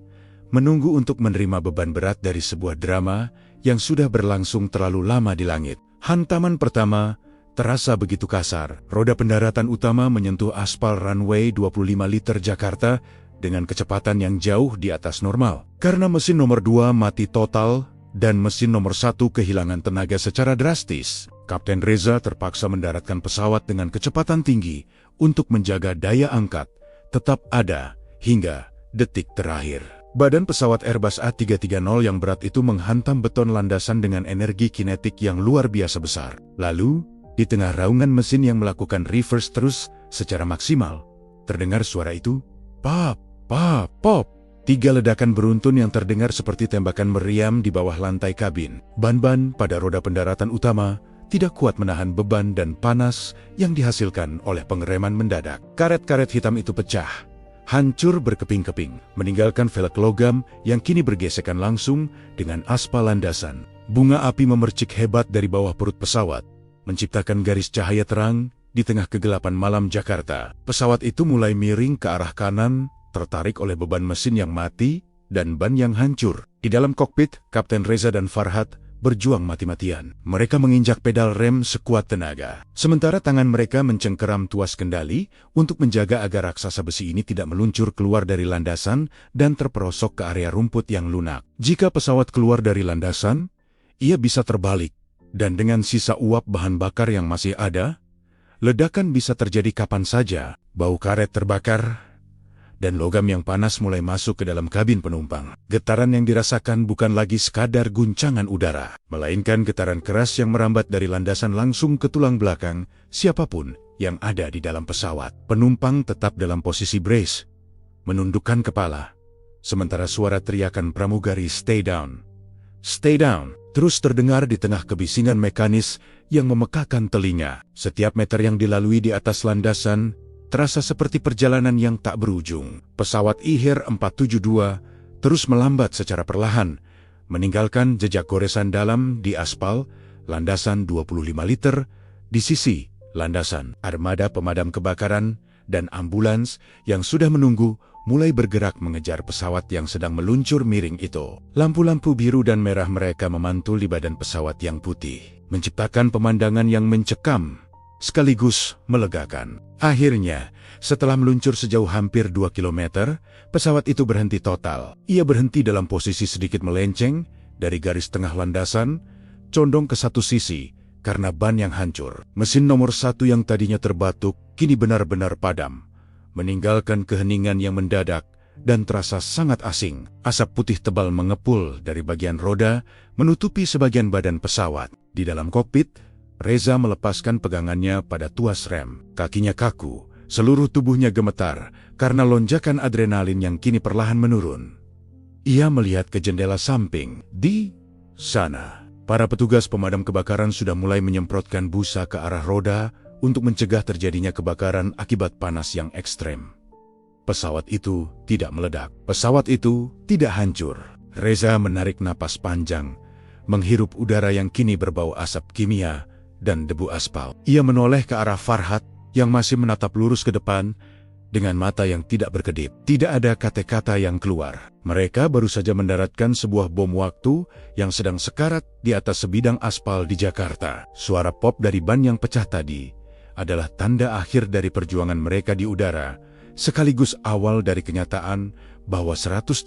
menunggu untuk menerima beban berat dari sebuah drama yang sudah berlangsung terlalu lama di langit. Hantaman pertama terasa begitu kasar. Roda pendaratan utama menyentuh aspal runway 25 liter Jakarta dengan kecepatan yang jauh di atas normal. Karena mesin nomor 2 mati total dan mesin nomor 1 kehilangan tenaga secara drastis, Kapten Reza terpaksa mendaratkan pesawat dengan kecepatan tinggi untuk menjaga daya angkat tetap ada hingga detik terakhir. Badan pesawat Airbus A330 yang berat itu menghantam beton landasan dengan energi kinetik yang luar biasa besar. Lalu, di tengah raungan mesin yang melakukan reverse terus secara maksimal, terdengar suara itu, pop, pop, pop. 3 ledakan beruntun yang terdengar seperti tembakan meriam di bawah lantai kabin. Ban-ban pada roda pendaratan utama tidak kuat menahan beban dan panas yang dihasilkan oleh pengereman mendadak. Karet-karet hitam itu pecah, hancur berkeping-keping, meninggalkan velg logam yang kini bergesekan langsung dengan aspal landasan. Bunga api memercik hebat dari bawah perut pesawat, menciptakan garis cahaya terang di tengah kegelapan malam Jakarta. Pesawat itu mulai miring ke arah kanan, tertarik oleh beban mesin yang mati dan ban yang hancur. Di dalam kokpit, Kapten Reza dan Farhat berjuang mati-matian. Mereka menginjak pedal rem sekuat tenaga. Sementara tangan mereka mencengkeram tuas kendali untuk menjaga agar raksasa besi ini tidak meluncur keluar dari landasan dan terperosok ke area rumput yang lunak. Jika pesawat keluar dari landasan, ia bisa terbalik. Dan dengan sisa uap bahan bakar yang masih ada, ledakan bisa terjadi kapan saja. Bau karet terbakar dan logam yang panas mulai masuk ke dalam kabin penumpang. Getaran yang dirasakan bukan lagi sekadar guncangan udara, melainkan getaran keras yang merambat dari landasan langsung ke tulang belakang siapapun yang ada di dalam pesawat. Penumpang tetap dalam posisi brace, menundukkan kepala, sementara suara teriakan pramugari "Stay down, stay down" terus terdengar di tengah kebisingan mekanis yang memekakan telinga. Setiap meter yang dilalui di atas landasan terasa seperti perjalanan yang tak berujung. Pesawat IHIR 472 terus melambat secara perlahan, meninggalkan jejak goresan dalam di aspal landasan 25 liter di sisi landasan. Armada pemadam kebakaran dan ambulans yang sudah menunggu mulai bergerak mengejar pesawat yang sedang meluncur miring itu. Lampu-lampu biru dan merah mereka memantul di badan pesawat yang putih, menciptakan pemandangan yang mencekam sekaligus melegakan. Akhirnya, setelah meluncur sejauh hampir 2 km, pesawat itu berhenti total. Ia berhenti dalam posisi sedikit melenceng dari garis tengah landasan, condong ke satu sisi karena ban yang hancur. Mesin nomor 1 yang tadinya terbatuk kini benar-benar padam, meninggalkan keheningan yang mendadak dan terasa sangat asing. Asap putih tebal mengepul dari bagian roda, menutupi sebagian badan pesawat. Di dalam kokpit, Reza melepaskan pegangannya pada tuas rem. Kakinya kaku, seluruh tubuhnya gemetar karena lonjakan adrenalin yang kini perlahan menurun. Ia melihat ke jendela samping. Di sana, para petugas pemadam kebakaran sudah mulai menyemprotkan busa ke arah roda untuk mencegah terjadinya kebakaran akibat panas yang ekstrem. Pesawat itu tidak meledak. Pesawat itu tidak hancur. Reza menarik napas panjang, menghirup udara yang kini berbau asap kimia dan debu aspal. Ia menoleh ke arah Farhat yang masih menatap lurus ke depan dengan mata yang tidak berkedip. Tidak ada kata-kata yang keluar. Mereka baru saja mendaratkan sebuah bom waktu yang sedang sekarat di atas sebidang aspal di Jakarta. Suara pop dari ban yang pecah tadi adalah tanda akhir dari perjuangan mereka di udara, sekaligus awal dari kenyataan bahwa 187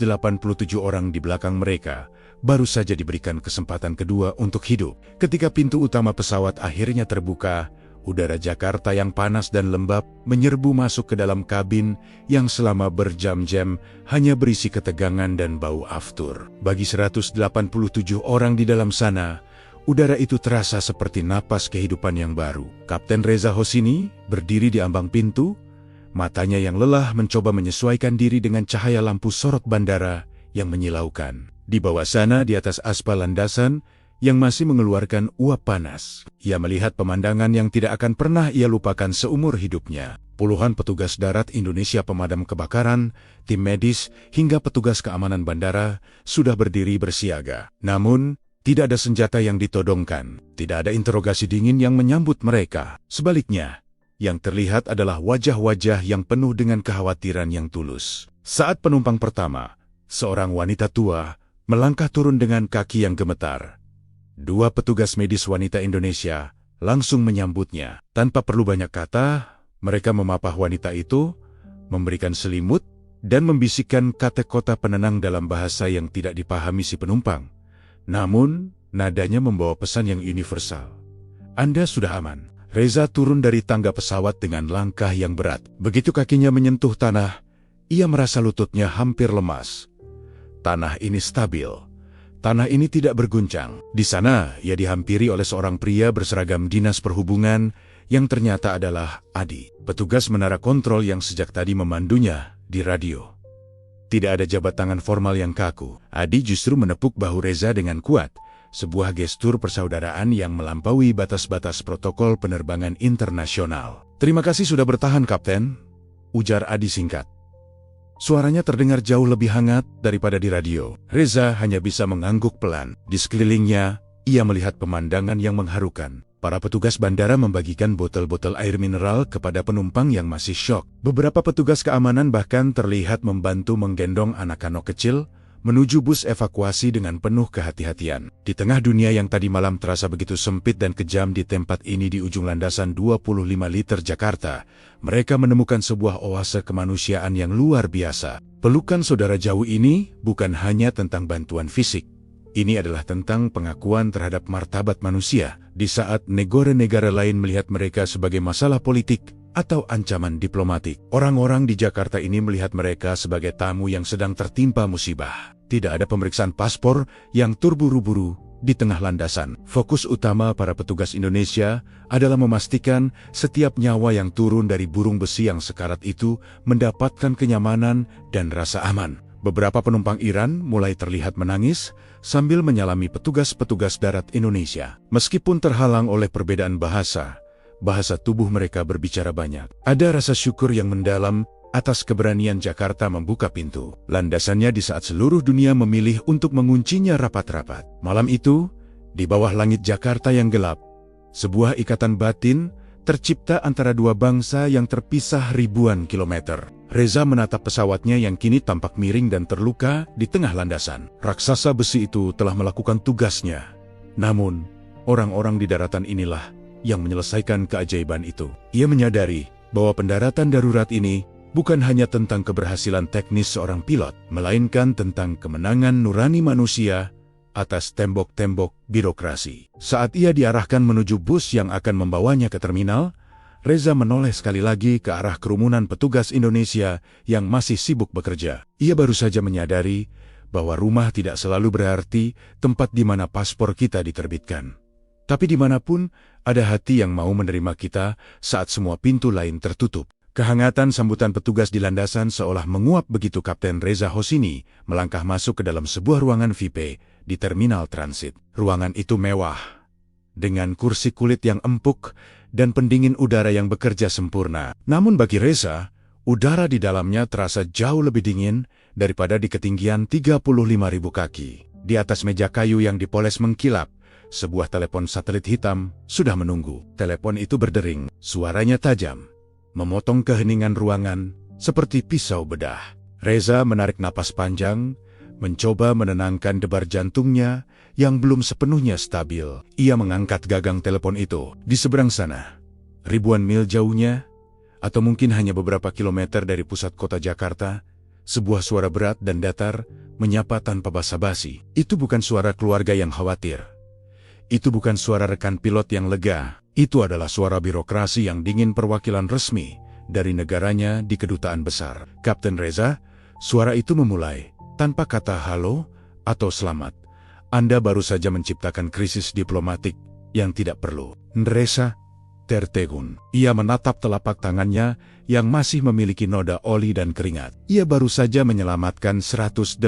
orang di belakang mereka baru saja diberikan kesempatan kedua untuk hidup. Ketika pintu utama pesawat akhirnya terbuka, udara Jakarta yang panas dan lembab menyerbu masuk ke dalam kabin yang selama berjam-jam hanya berisi ketegangan dan bau aftur. Bagi 187 orang di dalam sana, udara itu terasa seperti napas kehidupan yang baru. Kapten Reza Hosini berdiri di ambang pintu, matanya yang lelah mencoba menyesuaikan diri dengan cahaya lampu sorot bandara yang menyilaukan. Di bawah sana, di atas aspal landasan yang masih mengeluarkan uap panas. Ia melihat pemandangan yang tidak akan pernah ia lupakan seumur hidupnya. Puluhan petugas darat Indonesia pemadam kebakaran, tim medis, hingga petugas keamanan bandara sudah berdiri bersiaga. Namun, tidak ada senjata yang ditodongkan. Tidak ada interogasi dingin yang menyambut mereka. Sebaliknya, yang terlihat adalah wajah-wajah yang penuh dengan kekhawatiran yang tulus. Saat penumpang pertama, seorang wanita tua, melangkah turun dengan kaki yang gemetar. Dua petugas medis wanita Indonesia langsung menyambutnya. Tanpa perlu banyak kata, mereka memapah wanita itu, memberikan selimut, dan membisikkan kata-kata penenang dalam bahasa yang tidak dipahami si penumpang. Namun, nadanya membawa pesan yang universal. Anda sudah aman. Reza turun dari tangga pesawat dengan langkah yang berat. Begitu kakinya menyentuh tanah, ia merasa lututnya hampir lemas. Tanah ini stabil. Tanah ini tidak berguncang. Di sana, ia dihampiri oleh seorang pria berseragam dinas perhubungan yang ternyata adalah Adi, petugas menara kontrol yang sejak tadi memandunya di radio. Tidak ada jabat tangan formal yang kaku. Adi justru menepuk bahu Reza dengan kuat, sebuah gestur persaudaraan yang melampaui batas-batas protokol penerbangan internasional. "Terima kasih sudah bertahan, Kapten," ujar Adi singkat. Suaranya terdengar jauh lebih hangat daripada di radio. Reza hanya bisa mengangguk pelan. Di sekelilingnya, ia melihat pemandangan yang mengharukan. Para petugas bandara membagikan botol-botol air mineral kepada penumpang yang masih syok. Beberapa petugas keamanan bahkan terlihat membantu menggendong anak-anak kecil menuju bus evakuasi dengan penuh kehati-hatian. Di tengah dunia yang tadi malam terasa begitu sempit dan kejam di tempat ini di ujung landasan 25 liter Jakarta, mereka menemukan sebuah oase kemanusiaan yang luar biasa. Pelukan saudara jauh ini bukan hanya tentang bantuan fisik. Ini adalah tentang pengakuan terhadap martabat manusia di saat negara-negara lain melihat mereka sebagai masalah politik atau ancaman diplomatik. Orang-orang di Jakarta ini melihat mereka sebagai tamu yang sedang tertimpa musibah. Tidak ada pemeriksaan paspor yang terburu-buru di tengah landasan. Fokus utama para petugas Indonesia adalah memastikan setiap nyawa yang turun dari burung besi yang sekarat itu mendapatkan kenyamanan dan rasa aman. Beberapa penumpang Iran mulai terlihat menangis sambil menyalami petugas-petugas darat Indonesia. Meskipun terhalang oleh perbedaan bahasa tubuh mereka berbicara banyak. Ada rasa syukur yang mendalam atas keberanian Jakarta membuka pintu landasannya di saat seluruh dunia memilih untuk menguncinya rapat-rapat. Malam itu, di bawah langit Jakarta yang gelap, sebuah ikatan batin tercipta antara dua bangsa yang terpisah ribuan kilometer. Reza menatap pesawatnya yang kini tampak miring dan terluka di tengah landasan. Raksasa besi itu telah melakukan tugasnya. Namun, orang-orang di daratan inilah yang menyelesaikan keajaiban itu. Ia menyadari bahwa pendaratan darurat ini bukan hanya tentang keberhasilan teknis seorang pilot, melainkan tentang kemenangan nurani manusia atas tembok-tembok birokrasi. Saat ia diarahkan menuju bus yang akan membawanya ke terminal, Reza menoleh sekali lagi ke arah kerumunan petugas Indonesia yang masih sibuk bekerja. Ia baru saja menyadari bahwa rumah tidak selalu berarti tempat di mana paspor kita diterbitkan. Tapi dimanapun ada hati yang mau menerima kita saat semua pintu lain tertutup. Kehangatan sambutan petugas di landasan seolah menguap begitu Kapten Reza Hosini melangkah masuk ke dalam sebuah ruangan VIP di terminal transit. Ruangan itu mewah, dengan kursi kulit yang empuk dan pendingin udara yang bekerja sempurna. Namun bagi Reza, udara di dalamnya terasa jauh lebih dingin daripada di ketinggian 35.000 kaki. Di atas meja kayu yang dipoles mengkilap, sebuah telepon satelit hitam sudah menunggu. Telepon itu berdering, suaranya tajam, memotong keheningan ruangan seperti pisau bedah. Reza menarik napas panjang, mencoba menenangkan debar jantungnya yang belum sepenuhnya stabil. Ia mengangkat gagang telepon itu. Di seberang sana, ribuan mil jauhnya, atau mungkin hanya beberapa kilometer dari pusat kota Jakarta, sebuah suara berat dan datar menyapa tanpa basa-basi. Itu bukan suara keluarga yang khawatir. Itu bukan suara rekan pilot yang lega. Itu adalah suara birokrasi yang dingin perwakilan resmi dari negaranya di kedutaan besar. Kapten Reza, suara itu memulai tanpa kata halo atau selamat. Anda baru saja menciptakan krisis diplomatik yang tidak perlu. Reza tertegun. Ia menatap telapak tangannya yang masih memiliki noda oli dan keringat. Ia baru saja menyelamatkan 187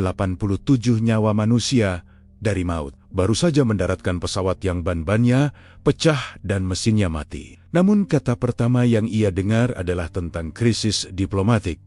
nyawa manusia dari maut. baru saja mendaratkan pesawat yang ban-bannya pecah dan mesinnya mati. Namun kata pertama yang ia dengar adalah tentang krisis diplomatik.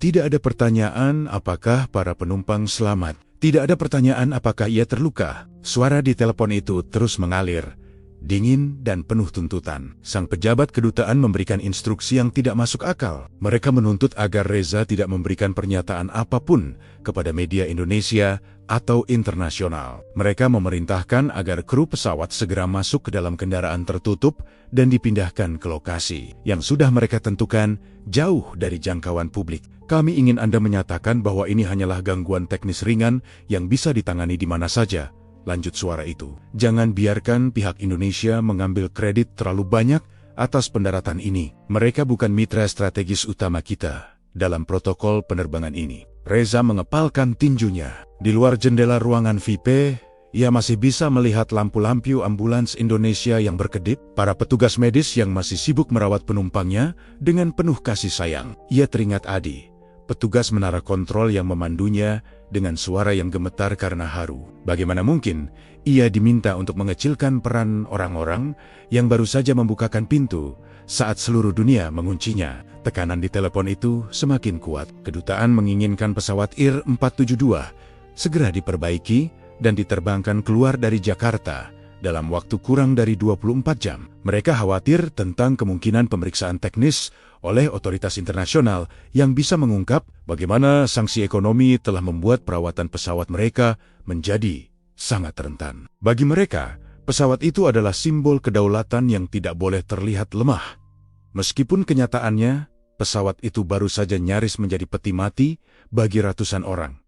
Tidak ada pertanyaan apakah para penumpang selamat. Tidak ada pertanyaan apakah ia terluka. Suara di telepon itu terus mengalir, dingin dan penuh tuntutan. Sang pejabat kedutaan memberikan instruksi yang tidak masuk akal. Mereka menuntut agar Reza tidak memberikan pernyataan apapun kepada media Indonesia atau internasional. Mereka memerintahkan agar kru pesawat segera masuk ke dalam kendaraan tertutup dan dipindahkan ke lokasi yang sudah mereka tentukan jauh dari jangkauan publik. Kami ingin Anda menyatakan bahwa ini hanyalah gangguan teknis ringan yang bisa ditangani di mana saja. Lanjut suara itu. Jangan biarkan pihak Indonesia mengambil kredit terlalu banyak atas pendaratan ini. Mereka bukan mitra strategis utama kita dalam protokol penerbangan ini. Reza mengepalkan tinjunya. Di luar jendela ruangan VIP, ia masih bisa melihat lampu-lampu ambulans Indonesia yang berkedip, para petugas medis yang masih sibuk merawat penumpangnya dengan penuh kasih sayang. Ia teringat Adi, petugas menara kontrol yang memandunya dengan suara yang gemetar karena haru. Bagaimana mungkin ia diminta untuk mengecilkan peran orang-orang yang baru saja membukakan pintu saat seluruh dunia menguncinya. Tekanan di telepon itu semakin kuat. Kedutaan menginginkan pesawat IR-472 segera diperbaiki dan diterbangkan keluar dari Jakarta dalam waktu kurang dari 24 jam. Mereka khawatir tentang kemungkinan pemeriksaan teknis oleh otoritas internasional yang bisa mengungkap bagaimana sanksi ekonomi telah membuat perawatan pesawat mereka menjadi sangat rentan. Bagi mereka, pesawat itu adalah simbol kedaulatan yang tidak boleh terlihat lemah. Meskipun kenyataannya, pesawat itu baru saja nyaris menjadi peti mati bagi ratusan orang.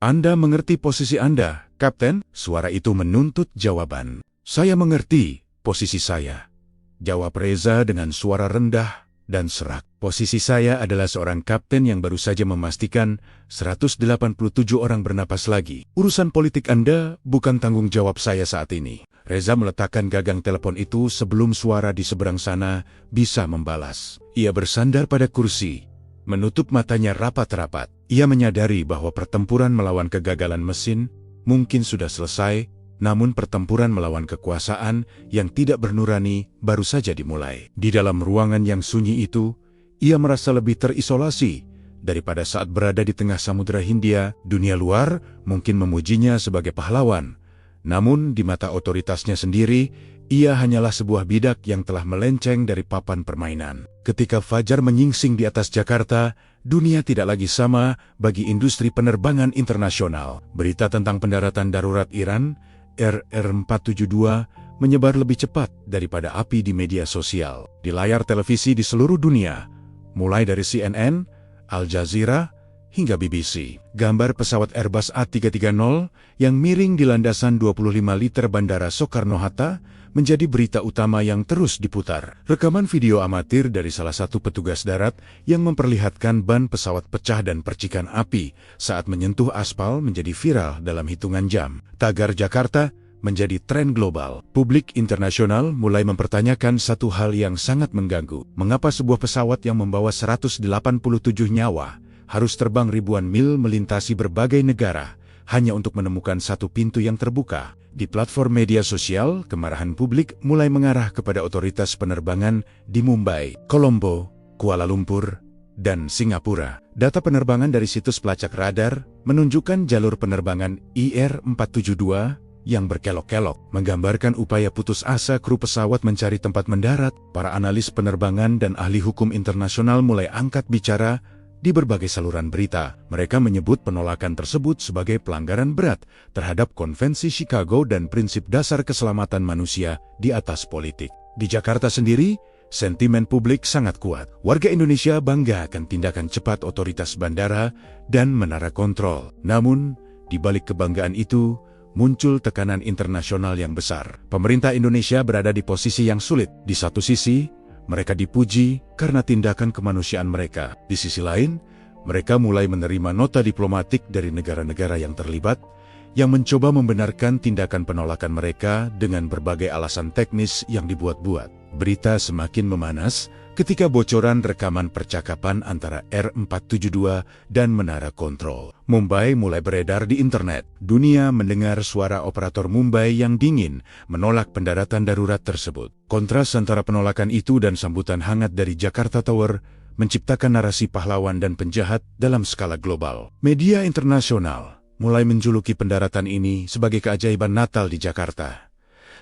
Anda mengerti posisi Anda, Kapten? Suara itu menuntut jawaban. Saya mengerti posisi saya, jawab Reza dengan suara rendah dan serak. Posisi saya adalah seorang kapten yang baru saja memastikan 187 orang bernapas lagi. Urusan politik Anda bukan tanggung jawab saya saat ini. Reza meletakkan gagang telepon itu sebelum suara di seberang sana bisa membalas. Ia bersandar pada kursi, menutup matanya rapat-rapat. Ia menyadari bahwa pertempuran melawan kegagalan mesin mungkin sudah selesai, namun pertempuran melawan kekuasaan yang tidak bernurani baru saja dimulai. Di dalam ruangan yang sunyi itu, ia merasa lebih terisolasi daripada saat berada di tengah Samudra Hindia. Dunia luar mungkin memujinya sebagai pahlawan, namun di mata otoritasnya sendiri, ia hanyalah sebuah bidak yang telah melenceng dari papan permainan. Ketika fajar menyingsing di atas Jakarta, dunia tidak lagi sama bagi industri penerbangan internasional. Berita tentang pendaratan darurat Iran, IR-472, menyebar lebih cepat daripada api di media sosial. Di layar televisi di seluruh dunia, mulai dari CNN, Al Jazeera, hingga BBC. Gambar pesawat Airbus A330 yang miring di landasan 25 liter Bandara Soekarno-Hatta menjadi berita utama yang terus diputar. Rekaman video amatir dari salah satu petugas darat yang memperlihatkan ban pesawat pecah dan percikan api saat menyentuh aspal menjadi viral dalam hitungan jam. Tagar Jakarta menjadi tren global. Publik internasional mulai mempertanyakan satu hal yang sangat mengganggu. Mengapa sebuah pesawat yang membawa 187 nyawa harus terbang ribuan mil melintasi berbagai negara hanya untuk menemukan satu pintu yang terbuka? Di platform media sosial, kemarahan publik mulai mengarah kepada otoritas penerbangan di Mumbai, Colombo, Kuala Lumpur, dan Singapura. Data penerbangan dari situs pelacak radar menunjukkan jalur penerbangan IR-472 yang berkelok-kelok, menggambarkan upaya putus asa kru pesawat mencari tempat mendarat. Para analis penerbangan dan ahli hukum internasional mulai angkat bicara di berbagai saluran berita. Mereka menyebut penolakan tersebut sebagai pelanggaran berat terhadap Konvensi Chicago dan prinsip dasar keselamatan manusia di atas politik. Di Jakarta sendiri, sentimen publik sangat kuat. Warga Indonesia bangga akan tindakan cepat otoritas bandara dan menara kontrol. Namun, di balik kebanggaan itu, muncul tekanan internasional yang besar. Pemerintah Indonesia berada di posisi yang sulit. Di satu sisi, mereka dipuji karena tindakan kemanusiaan mereka. Di sisi lain, mereka mulai menerima nota diplomatik dari negara-negara yang terlibat, yang mencoba membenarkan tindakan penolakan mereka dengan berbagai alasan teknis yang dibuat-buat. Berita semakin memanas ketika bocoran rekaman percakapan antara R472 dan Menara Kontrol Mumbai mulai beredar di internet. Dunia mendengar suara operator Mumbai yang dingin menolak pendaratan darurat tersebut. Kontras antara penolakan itu dan sambutan hangat dari Jakarta Tower menciptakan narasi pahlawan dan penjahat dalam skala global. Media internasional mulai menjuluki pendaratan ini sebagai keajaiban Natal di Jakarta.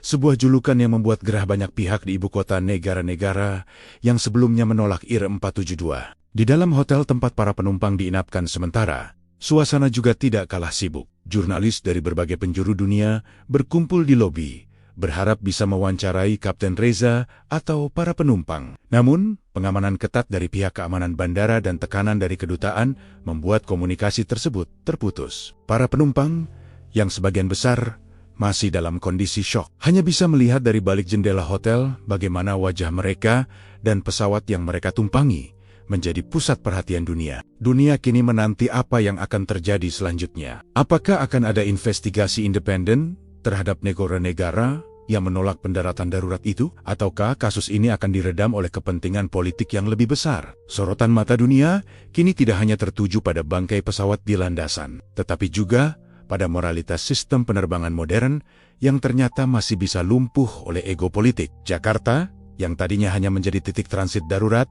Sebuah julukan yang membuat gerah banyak pihak di ibu kota negara-negara yang sebelumnya menolak Ir-472. Di dalam hotel tempat para penumpang diinapkan sementara, suasana juga tidak kalah sibuk. Jurnalis dari berbagai penjuru dunia berkumpul di lobi, berharap bisa mewawancarai Kapten Reza atau para penumpang. Namun, pengamanan ketat dari pihak keamanan bandara dan tekanan dari kedutaan membuat komunikasi tersebut terputus. Para penumpang, yang sebagian besar masih dalam kondisi syok, hanya bisa melihat dari balik jendela hotel bagaimana wajah mereka dan pesawat yang mereka tumpangi menjadi pusat perhatian dunia. Dunia kini menanti apa yang akan terjadi selanjutnya. Apakah akan ada investigasi independen terhadap negara-negara yang menolak pendaratan darurat itu? Ataukah kasus ini akan diredam oleh kepentingan politik yang lebih besar? Sorotan mata dunia kini tidak hanya tertuju pada bangkai pesawat di landasan, tetapi juga pada moralitas sistem penerbangan modern yang ternyata masih bisa lumpuh oleh ego politik. Jakarta, yang tadinya hanya menjadi titik transit darurat,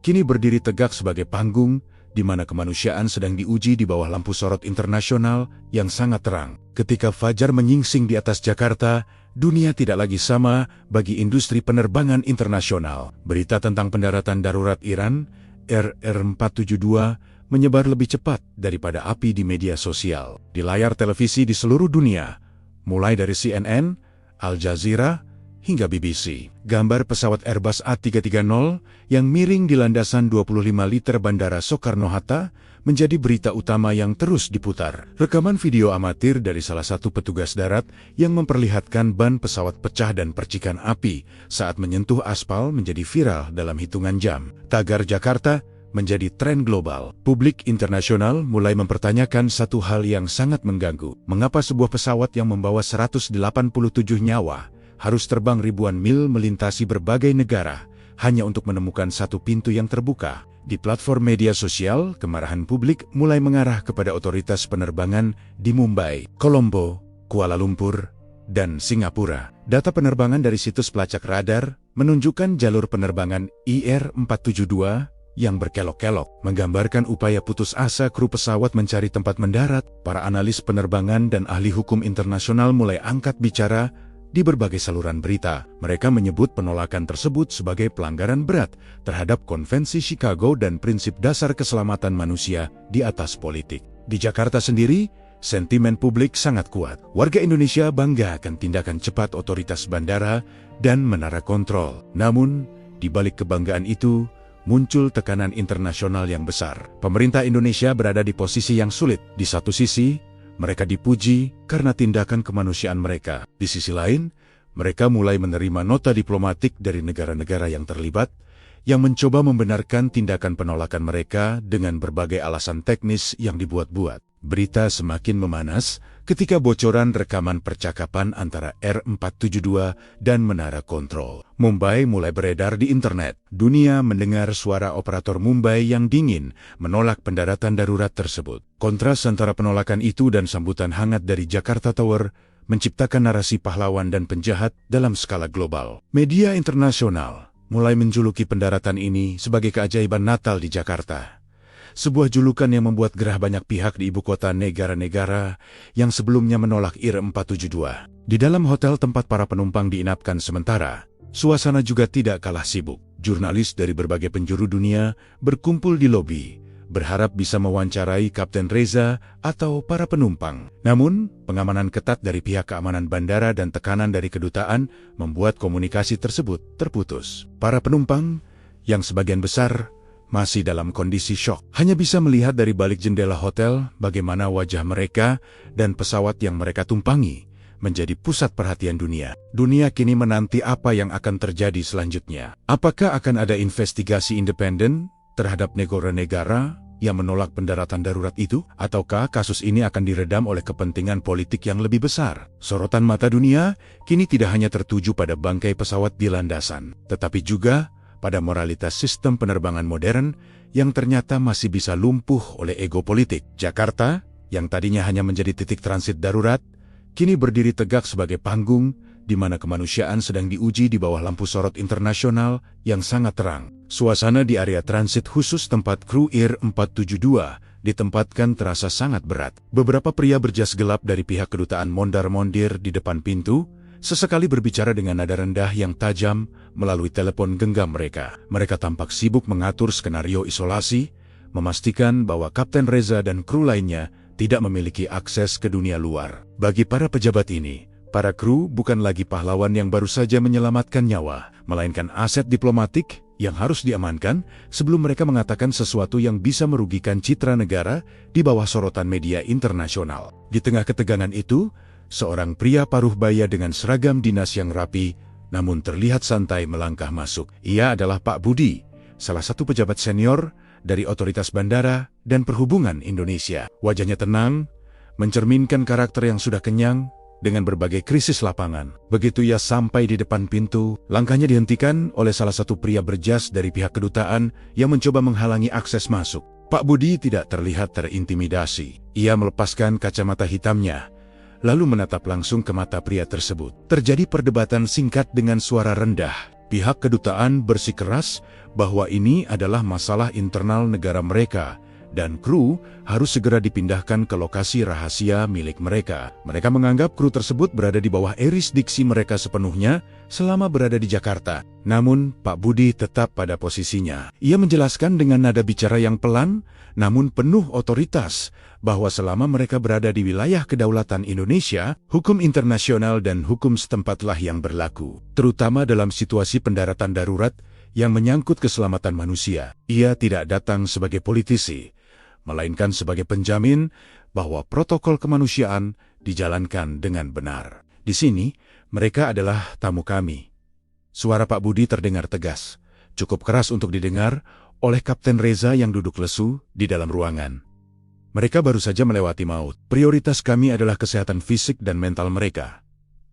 kini berdiri tegak sebagai panggung di mana kemanusiaan sedang diuji di bawah lampu sorot internasional yang sangat terang. Ketika fajar menyingsing di atas Jakarta, dunia tidak lagi sama bagi industri penerbangan internasional. Berita tentang pendaratan darurat Iran, RR472, menyebar lebih cepat daripada api di media sosial. Di layar televisi di seluruh dunia, mulai dari CNN, Al Jazeera, hingga BBC. Gambar pesawat Airbus A330 yang miring di landasan 25 liter Bandara Soekarno-Hatta menjadi berita utama yang terus diputar. Rekaman video amatir dari salah satu petugas darat yang memperlihatkan ban pesawat pecah dan percikan api saat menyentuh aspal menjadi viral dalam hitungan jam. Tagar Jakarta menjadi tren global. Publik internasional mulai mempertanyakan satu hal yang sangat mengganggu. Mengapa sebuah pesawat yang membawa 187 nyawa harus terbang ribuan mil melintasi berbagai negara hanya untuk menemukan satu pintu yang terbuka? Di platform media sosial, kemarahan publik mulai mengarah kepada otoritas penerbangan di Mumbai, Colombo, Kuala Lumpur, dan Singapura. Data penerbangan dari situs pelacak radar menunjukkan jalur penerbangan IR-472 yang berkelok-kelok, menggambarkan upaya putus asa kru pesawat mencari tempat mendarat. Para analis penerbangan dan ahli hukum internasional mulai angkat bicara di berbagai saluran berita. Mereka menyebut penolakan tersebut sebagai pelanggaran berat terhadap Konvensi Chicago dan prinsip dasar keselamatan manusia di atas politik. Di Jakarta sendiri, sentimen publik sangat kuat. Warga Indonesia bangga akan tindakan cepat otoritas bandara dan menara kontrol. Namun, di balik kebanggaan itu, muncul tekanan internasional yang besar. Pemerintah Indonesia berada di posisi yang sulit. Di satu sisi, mereka dipuji karena tindakan kemanusiaan mereka. Di sisi lain, mereka mulai menerima nota diplomatik dari negara-negara yang terlibat, yang mencoba membenarkan tindakan penolakan mereka dengan berbagai alasan teknis yang dibuat-buat. Berita semakin memanas ketika bocoran rekaman percakapan antara R472 dan Menara Kontrol Mumbai mulai beredar di internet. Dunia mendengar suara operator Mumbai yang dingin menolak pendaratan darurat tersebut. Kontras antara penolakan itu dan sambutan hangat dari Jakarta Tower menciptakan narasi pahlawan dan penjahat dalam skala global. Media internasional mulai menjuluki pendaratan ini sebagai keajaiban Natal di Jakarta. Sebuah julukan yang membuat gerah banyak pihak di ibu kota negara-negara yang sebelumnya menolak Ir-472. Di dalam hotel tempat para penumpang diinapkan sementara, suasana juga tidak kalah sibuk. Jurnalis dari berbagai penjuru dunia berkumpul di lobi, berharap bisa mewawancarai Kapten Reza atau para penumpang. Namun, pengamanan ketat dari pihak keamanan bandara dan tekanan dari kedutaan membuat komunikasi tersebut terputus. Para penumpang, yang sebagian besar masih dalam kondisi syok, hanya bisa melihat dari balik jendela hotel bagaimana wajah mereka dan pesawat yang mereka tumpangi menjadi pusat perhatian dunia. Dunia kini menanti apa yang akan terjadi selanjutnya. Apakah akan ada investigasi independen terhadap negara-negara yang menolak pendaratan darurat itu? Ataukah kasus ini akan diredam oleh kepentingan politik yang lebih besar? Sorotan mata dunia kini tidak hanya tertuju pada bangkai pesawat di landasan, tetapi juga pada moralitas sistem penerbangan modern yang ternyata masih bisa lumpuh oleh ego politik. Jakarta, yang tadinya hanya menjadi titik transit darurat, kini berdiri tegak sebagai panggung di mana kemanusiaan sedang diuji di bawah lampu sorot internasional yang sangat terang. Suasana di area transit khusus tempat kru Air 472 ditempatkan terasa sangat berat. Beberapa pria berjas gelap dari pihak kedutaan mondar-mondir di depan pintu, sesekali berbicara dengan nada rendah yang tajam melalui telepon genggam mereka. Mereka tampak sibuk mengatur skenario isolasi, memastikan bahwa Kapten Reza dan kru lainnya tidak memiliki akses ke dunia luar. Bagi para pejabat ini, para kru bukan lagi pahlawan yang baru saja menyelamatkan nyawa, melainkan aset diplomatik yang harus diamankan sebelum mereka mengatakan sesuatu yang bisa merugikan citra negara di bawah sorotan media internasional. Di tengah ketegangan itu, seorang pria paruh baya dengan seragam dinas yang rapi, namun terlihat santai melangkah masuk. Ia adalah Pak Budi, salah satu pejabat senior dari Otoritas Bandara dan Perhubungan Indonesia. Wajahnya tenang, mencerminkan karakter yang sudah kenyang dengan berbagai krisis lapangan. Begitu ia sampai di depan pintu, langkahnya dihentikan oleh salah satu pria berjas dari pihak kedutaan yang mencoba menghalangi akses masuk. Pak Budi tidak terlihat terintimidasi. Ia melepaskan kacamata hitamnya, lalu menatap langsung ke mata pria tersebut. Terjadi perdebatan singkat dengan suara rendah. Pihak kedutaan bersikeras bahwa ini adalah masalah internal negara mereka, dan kru harus segera dipindahkan ke lokasi rahasia milik mereka. Mereka menganggap kru tersebut berada di bawah jurisdiksi mereka sepenuhnya selama berada di Jakarta. Namun, Pak Budi tetap pada posisinya. Ia menjelaskan dengan nada bicara yang pelan, namun penuh otoritas, bahwa selama mereka berada di wilayah kedaulatan Indonesia, hukum internasional dan hukum setempatlah yang berlaku. Terutama dalam situasi pendaratan darurat yang menyangkut keselamatan manusia. Ia tidak datang sebagai politisi, melainkan sebagai penjamin bahwa protokol kemanusiaan dijalankan dengan benar. Di sini, mereka adalah tamu kami. Suara Pak Budi terdengar tegas, cukup keras untuk didengar oleh Kapten Reza yang duduk lesu di dalam ruangan. Mereka baru saja melewati maut. Prioritas kami adalah kesehatan fisik dan mental mereka,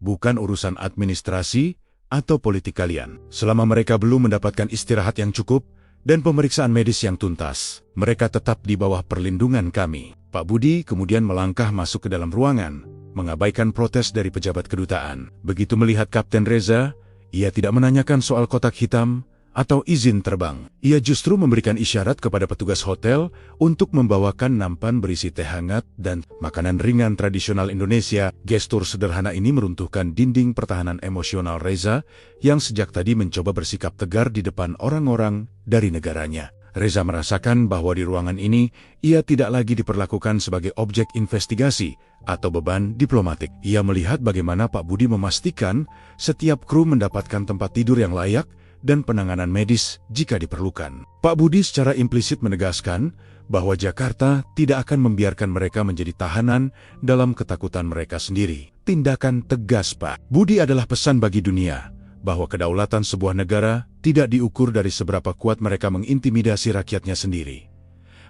bukan urusan administrasi atau politik kalian. Selama mereka belum mendapatkan istirahat yang cukup dan pemeriksaan medis yang tuntas, mereka tetap di bawah perlindungan kami. Pak Budi kemudian melangkah masuk ke dalam ruangan, mengabaikan protes dari pejabat kedutaan. Begitu melihat Kapten Reza, ia tidak menanyakan soal kotak hitam atau izin terbang. Ia justru memberikan isyarat kepada petugas hotel untuk membawakan nampan berisi teh hangat dan makanan ringan tradisional Indonesia. Gestur sederhana ini meruntuhkan dinding pertahanan emosional Reza yang sejak tadi mencoba bersikap tegar di depan orang-orang dari negaranya. Reza merasakan bahwa di ruangan ini ia tidak lagi diperlakukan sebagai objek investigasi atau beban diplomatik. Ia melihat bagaimana Pak Budi memastikan setiap kru mendapatkan tempat tidur yang layak dan penanganan medis jika diperlukan. Pak Budi secara implisit menegaskan bahwa Jakarta tidak akan membiarkan mereka menjadi tahanan dalam ketakutan mereka sendiri. Tindakan tegas Pak Budi adalah pesan bagi dunia bahwa kedaulatan sebuah negara tidak diukur dari seberapa kuat mereka mengintimidasi rakyatnya sendiri,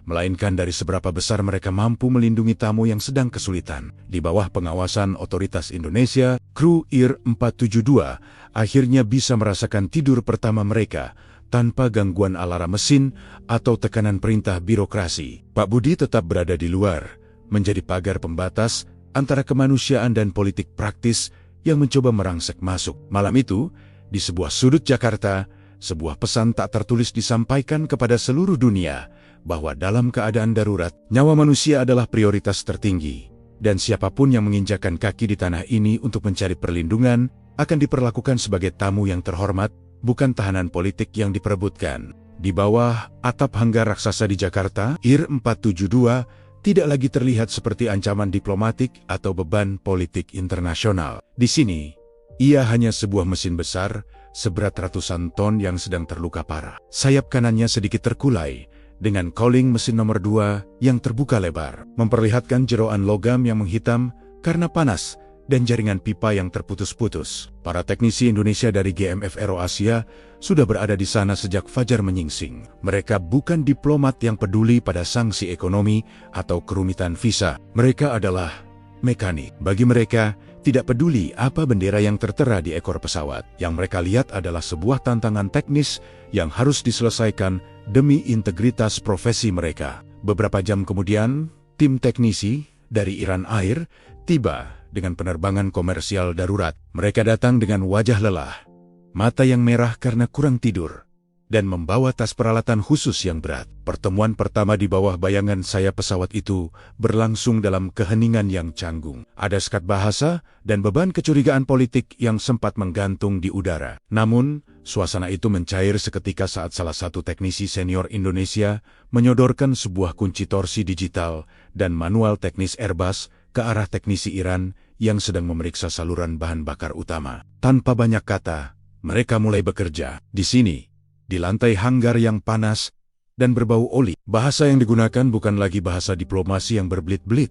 melainkan dari seberapa besar mereka mampu melindungi tamu yang sedang kesulitan. Di bawah pengawasan Otoritas Indonesia, kru Air 472 akhirnya bisa merasakan tidur pertama mereka tanpa gangguan alarm mesin atau tekanan perintah birokrasi. Pak Budi tetap berada di luar, menjadi pagar pembatas antara kemanusiaan dan politik praktis yang mencoba merangsek masuk. Malam itu, di sebuah sudut Jakarta, sebuah pesan tak tertulis disampaikan kepada seluruh dunia bahwa dalam keadaan darurat, nyawa manusia adalah prioritas tertinggi, dan siapapun yang menginjakan kaki di tanah ini untuk mencari perlindungan akan diperlakukan sebagai tamu yang terhormat, bukan tahanan politik yang diperebutkan. Di bawah atap hanggar raksasa di Jakarta, Air 472 tidak lagi terlihat seperti ancaman diplomatik atau beban politik internasional. Di sini, ia hanya sebuah mesin besar seberat ratusan ton yang sedang terluka parah. Sayap kanannya sedikit terkulai dengan cowling mesin nomor 2 yang terbuka lebar, memperlihatkan jeroan logam yang menghitam karena panas dan jaringan pipa yang terputus-putus. Para teknisi Indonesia dari GMF Aero Asia sudah berada di sana sejak fajar menyingsing. Mereka bukan diplomat yang peduli pada sanksi ekonomi atau kerumitan visa. Mereka adalah mekanik. Bagi mereka, tidak peduli apa bendera yang tertera di ekor pesawat. Yang mereka lihat adalah sebuah tantangan teknis yang harus diselesaikan demi integritas profesi mereka. Beberapa jam kemudian, tim teknisi dari Iran Air tiba dengan penerbangan komersial darurat. Mereka datang dengan wajah lelah, mata yang merah karena kurang tidur, dan membawa tas peralatan khusus yang berat. Pertemuan pertama di bawah bayangan sayap pesawat itu berlangsung dalam keheningan yang canggung. Ada sekat bahasa dan beban kecurigaan politik yang sempat menggantung di udara. Namun, suasana itu mencair seketika saat salah satu teknisi senior Indonesia menyodorkan sebuah kunci torsi digital dan manual teknis Airbus ke arah teknisi Iran yang sedang memeriksa saluran bahan bakar utama. Tanpa banyak kata, mereka mulai bekerja. Di sini, di lantai hanggar yang panas dan berbau oli, bahasa yang digunakan bukan lagi bahasa diplomasi yang berbelit-belit,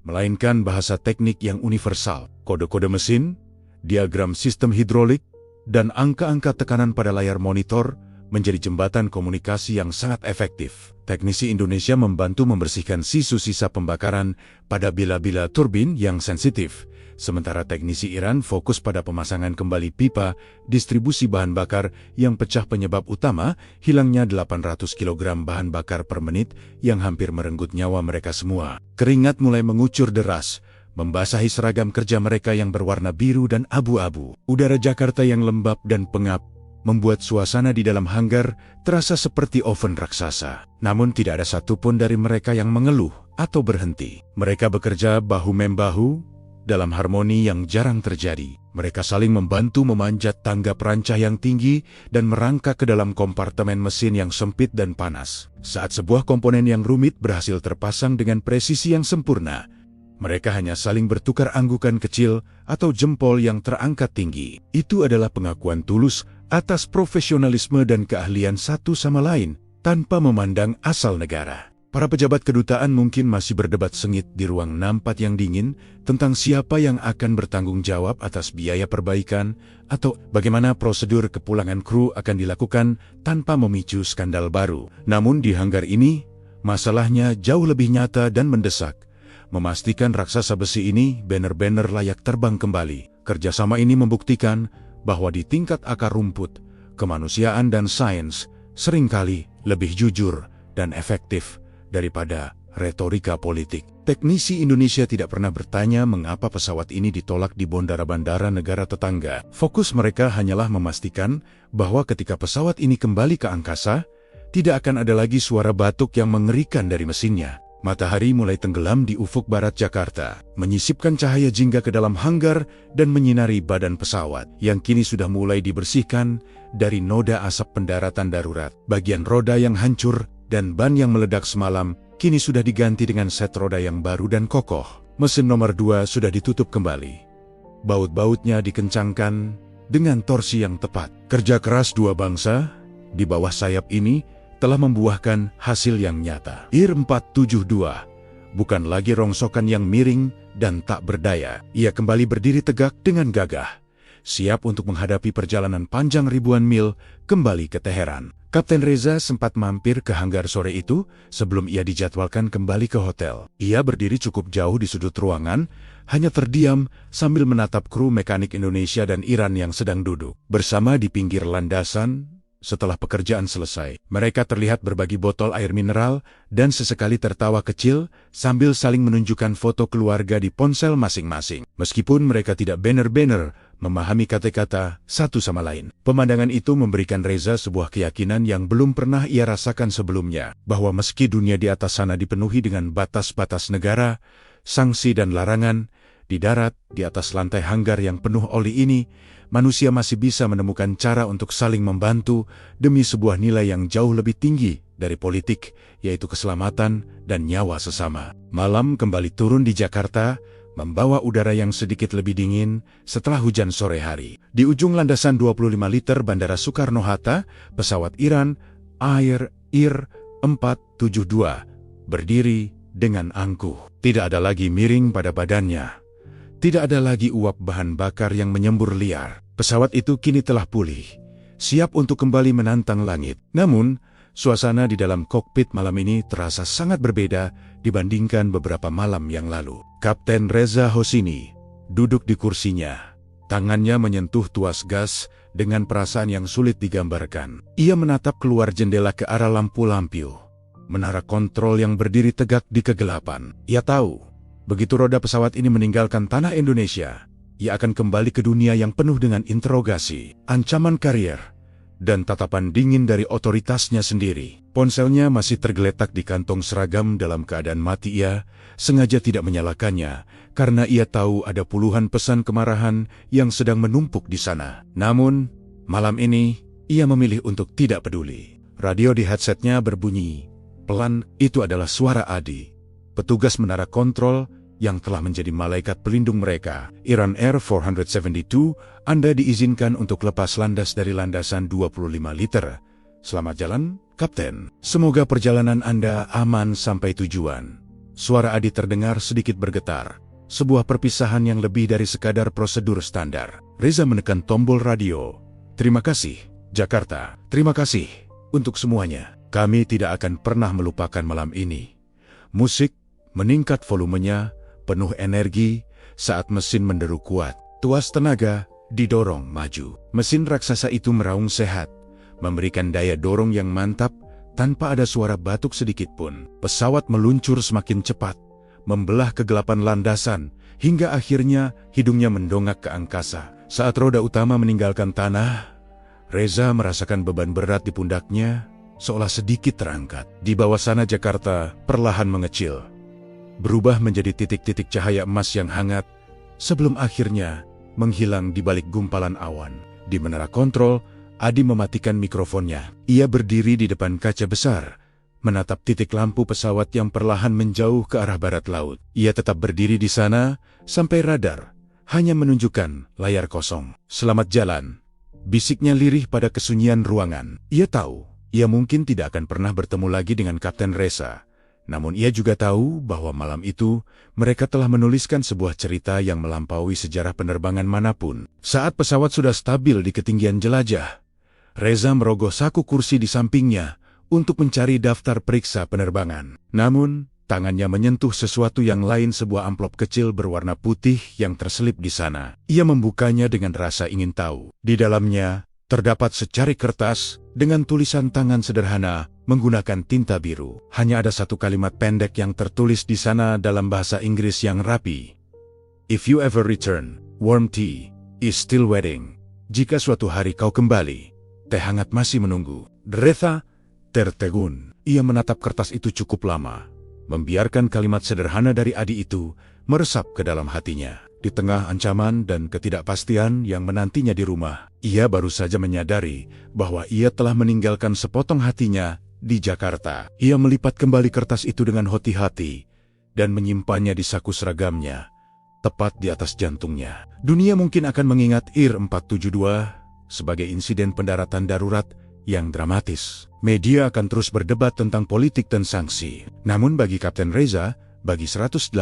melainkan bahasa teknik yang universal. Kode-kode mesin, diagram sistem hidrolik, dan angka-angka tekanan pada layar monitor menjadi jembatan komunikasi yang sangat efektif. Teknisi Indonesia membantu membersihkan sisa-sisa pembakaran pada bila-bila turbin yang sensitif, sementara teknisi Iran fokus pada pemasangan kembali pipa distribusi bahan bakar yang pecah, penyebab utama hilangnya 800 kg bahan bakar per menit yang hampir merenggut nyawa mereka semua. Keringat mulai mengucur deras, membasahi seragam kerja mereka yang berwarna biru dan abu-abu. Udara Jakarta yang lembab dan pengap membuat suasana di dalam hanggar terasa seperti oven raksasa. Namun tidak ada satupun dari mereka yang mengeluh atau berhenti. Mereka bekerja bahu-membahu dalam harmoni yang jarang terjadi. Mereka saling membantu memanjat tangga perancah yang tinggi dan merangkak ke dalam kompartemen mesin yang sempit dan panas. Saat sebuah komponen yang rumit berhasil terpasang dengan presisi yang sempurna, mereka hanya saling bertukar anggukan kecil atau jempol yang terangkat tinggi. Itu adalah pengakuan tulus atas profesionalisme dan keahlian satu sama lain tanpa memandang asal negara. Para pejabat kedutaan mungkin masih berdebat sengit di ruang nampak yang dingin tentang siapa yang akan bertanggung jawab atas biaya perbaikan atau bagaimana prosedur kepulangan kru akan dilakukan tanpa memicu skandal baru. Namun di hanggar ini, masalahnya jauh lebih nyata dan mendesak. Memastikan raksasa besi ini benar-benar layak terbang kembali. Kerjasama ini membuktikan bahwa di tingkat akar rumput, kemanusiaan dan sains seringkali lebih jujur dan efektif daripada retorika politik. Teknisi Indonesia tidak pernah bertanya mengapa pesawat ini ditolak di bandara-bandara negara tetangga. Fokus mereka hanyalah memastikan bahwa ketika pesawat ini kembali ke angkasa, tidak akan ada lagi suara batuk yang mengerikan dari mesinnya. Matahari mulai tenggelam di ufuk barat Jakarta, menyisipkan cahaya jingga ke dalam hanggar dan menyinari badan pesawat yang kini sudah mulai dibersihkan dari noda asap pendaratan darurat. Bagian roda yang hancur dan ban yang meledak semalam kini sudah diganti dengan set roda yang baru dan kokoh. Mesin nomor 2 sudah ditutup kembali. Baut-bautnya dikencangkan dengan torsi yang tepat. Kerja keras dua bangsa di bawah sayap ini telah membuahkan hasil yang nyata. Ir-472 bukan lagi rongsokan yang miring dan tak berdaya. Ia kembali berdiri tegak dengan gagah, siap untuk menghadapi perjalanan panjang ribuan mil kembali ke Teheran. Kapten Reza sempat mampir ke hanggar sore itu sebelum ia dijadwalkan kembali ke hotel. Ia berdiri cukup jauh di sudut ruangan, hanya terdiam sambil menatap kru mekanik Indonesia dan Iran yang sedang duduk bersama di pinggir landasan. Setelah pekerjaan selesai, mereka terlihat berbagi botol air mineral dan sesekali tertawa kecil sambil saling menunjukkan foto keluarga di ponsel masing-masing. Meskipun mereka tidak benar-benar memahami kata-kata satu sama lain, pemandangan itu memberikan Reza sebuah keyakinan yang belum pernah ia rasakan sebelumnya, bahwa meski dunia di atas sana dipenuhi dengan batas-batas negara, sanksi dan larangan, di darat, di atas lantai hanggar yang penuh oli ini, manusia masih bisa menemukan cara untuk saling membantu demi sebuah nilai yang jauh lebih tinggi dari politik, yaitu keselamatan dan nyawa sesama. Malam kembali turun di Jakarta, membawa udara yang sedikit lebih dingin setelah hujan sore hari. Di ujung landasan 25 liter Bandara Soekarno-Hatta, pesawat Iran Air Ir-472 berdiri dengan angkuh. Tidak ada lagi miring pada badannya. Tidak ada lagi uap bahan bakar yang menyembur liar. Pesawat itu kini telah pulih, siap untuk kembali menantang langit. Namun, suasana di dalam kokpit malam ini terasa sangat berbeda dibandingkan beberapa malam yang lalu. Kapten Reza Hosini duduk di kursinya. Tangannya menyentuh tuas gas dengan perasaan yang sulit digambarkan. Ia menatap keluar jendela ke arah lampu lampion. Menara kontrol yang berdiri tegak di kegelapan. Ia tahu, begitu roda pesawat ini meninggalkan tanah Indonesia, ia akan kembali ke dunia yang penuh dengan interogasi, ancaman karier, dan tatapan dingin dari otoritasnya sendiri. Ponselnya masih tergeletak di kantong seragam dalam keadaan mati. Ia sengaja tidak menyalakannya, karena ia tahu ada puluhan pesan kemarahan yang sedang menumpuk di sana. Namun, malam ini, ia memilih untuk tidak peduli. Radio di headsetnya berbunyi pelan. Itu adalah suara Adi, petugas menara kontrol yang telah menjadi malaikat pelindung mereka. Iran Air 472, Anda diizinkan untuk lepas landas dari landasan 25 liter. Selamat jalan, Kapten. Semoga perjalanan Anda aman sampai tujuan. Suara Adi terdengar sedikit bergetar. Sebuah perpisahan yang lebih dari sekadar prosedur standar. Reza menekan tombol radio. Terima kasih, Jakarta. Terima kasih untuk semuanya. Kami tidak akan pernah melupakan malam ini. Musik meningkat volumenya, penuh energi saat mesin menderu kuat. Tuas tenaga didorong maju. Mesin raksasa itu meraung sehat, memberikan daya dorong yang mantap tanpa ada suara batuk sedikit pun. Pesawat meluncur semakin cepat, membelah kegelapan landasan, hingga akhirnya hidungnya mendongak ke angkasa. Saat roda utama meninggalkan tanah, Reza merasakan beban berat di pundaknya, seolah sedikit terangkat. Di bawah sana Jakarta perlahan mengecil, berubah menjadi titik-titik cahaya emas yang hangat, sebelum akhirnya menghilang di balik gumpalan awan. Di menara kontrol, Adi mematikan mikrofonnya. Ia berdiri di depan kaca besar, menatap titik lampu pesawat yang perlahan menjauh ke arah barat laut. Ia tetap berdiri di sana, sampai radar hanya menunjukkan layar kosong. Selamat jalan, bisiknya lirih pada kesunyian ruangan. Ia tahu, ia mungkin tidak akan pernah bertemu lagi dengan Kapten Reza. Namun ia juga tahu bahwa malam itu, mereka telah menuliskan sebuah cerita yang melampaui sejarah penerbangan manapun. Saat pesawat sudah stabil di ketinggian jelajah, Reza merogoh saku kursi di sampingnya untuk mencari daftar periksa penerbangan. Namun, tangannya menyentuh sesuatu yang lain, sebuah amplop kecil berwarna putih yang terselip di sana. Ia membukanya dengan rasa ingin tahu. Di dalamnya, terdapat secari kertas dengan tulisan tangan sederhana menggunakan tinta biru. Hanya ada satu kalimat pendek yang tertulis di sana dalam bahasa Inggris yang rapi. If you ever return, warm tea is still waiting. Jika suatu hari kau kembali, teh hangat masih menunggu. Reza tertegun. Ia menatap kertas itu cukup lama, membiarkan kalimat sederhana dari Adi itu meresap ke dalam hatinya. Di tengah ancaman dan ketidakpastian yang menantinya di rumah, ia baru saja menyadari bahwa ia telah meninggalkan sepotong hatinya di Jakarta. Ia melipat kembali kertas itu dengan hati-hati dan menyimpannya di saku seragamnya, tepat di atas jantungnya. Dunia mungkin akan mengingat IR 472 sebagai insiden pendaratan darurat yang dramatis. Media akan terus berdebat tentang politik dan sanksi. Namun bagi Kapten Reza, bagi 187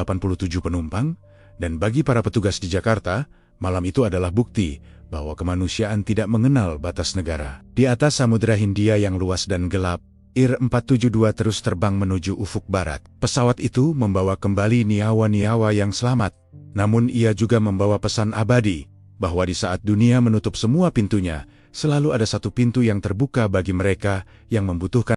penumpang, dan bagi para petugas di Jakarta, malam itu adalah bukti bahwa kemanusiaan tidak mengenal batas negara. Di atas Samudra Hindia yang luas dan gelap, IR 472 terus terbang menuju ufuk barat. Pesawat itu membawa kembali nyawa-nyawa yang selamat. Namun ia juga membawa pesan abadi, bahwa di saat dunia menutup semua pintunya, selalu ada satu pintu yang terbuka bagi mereka yang membutuhkan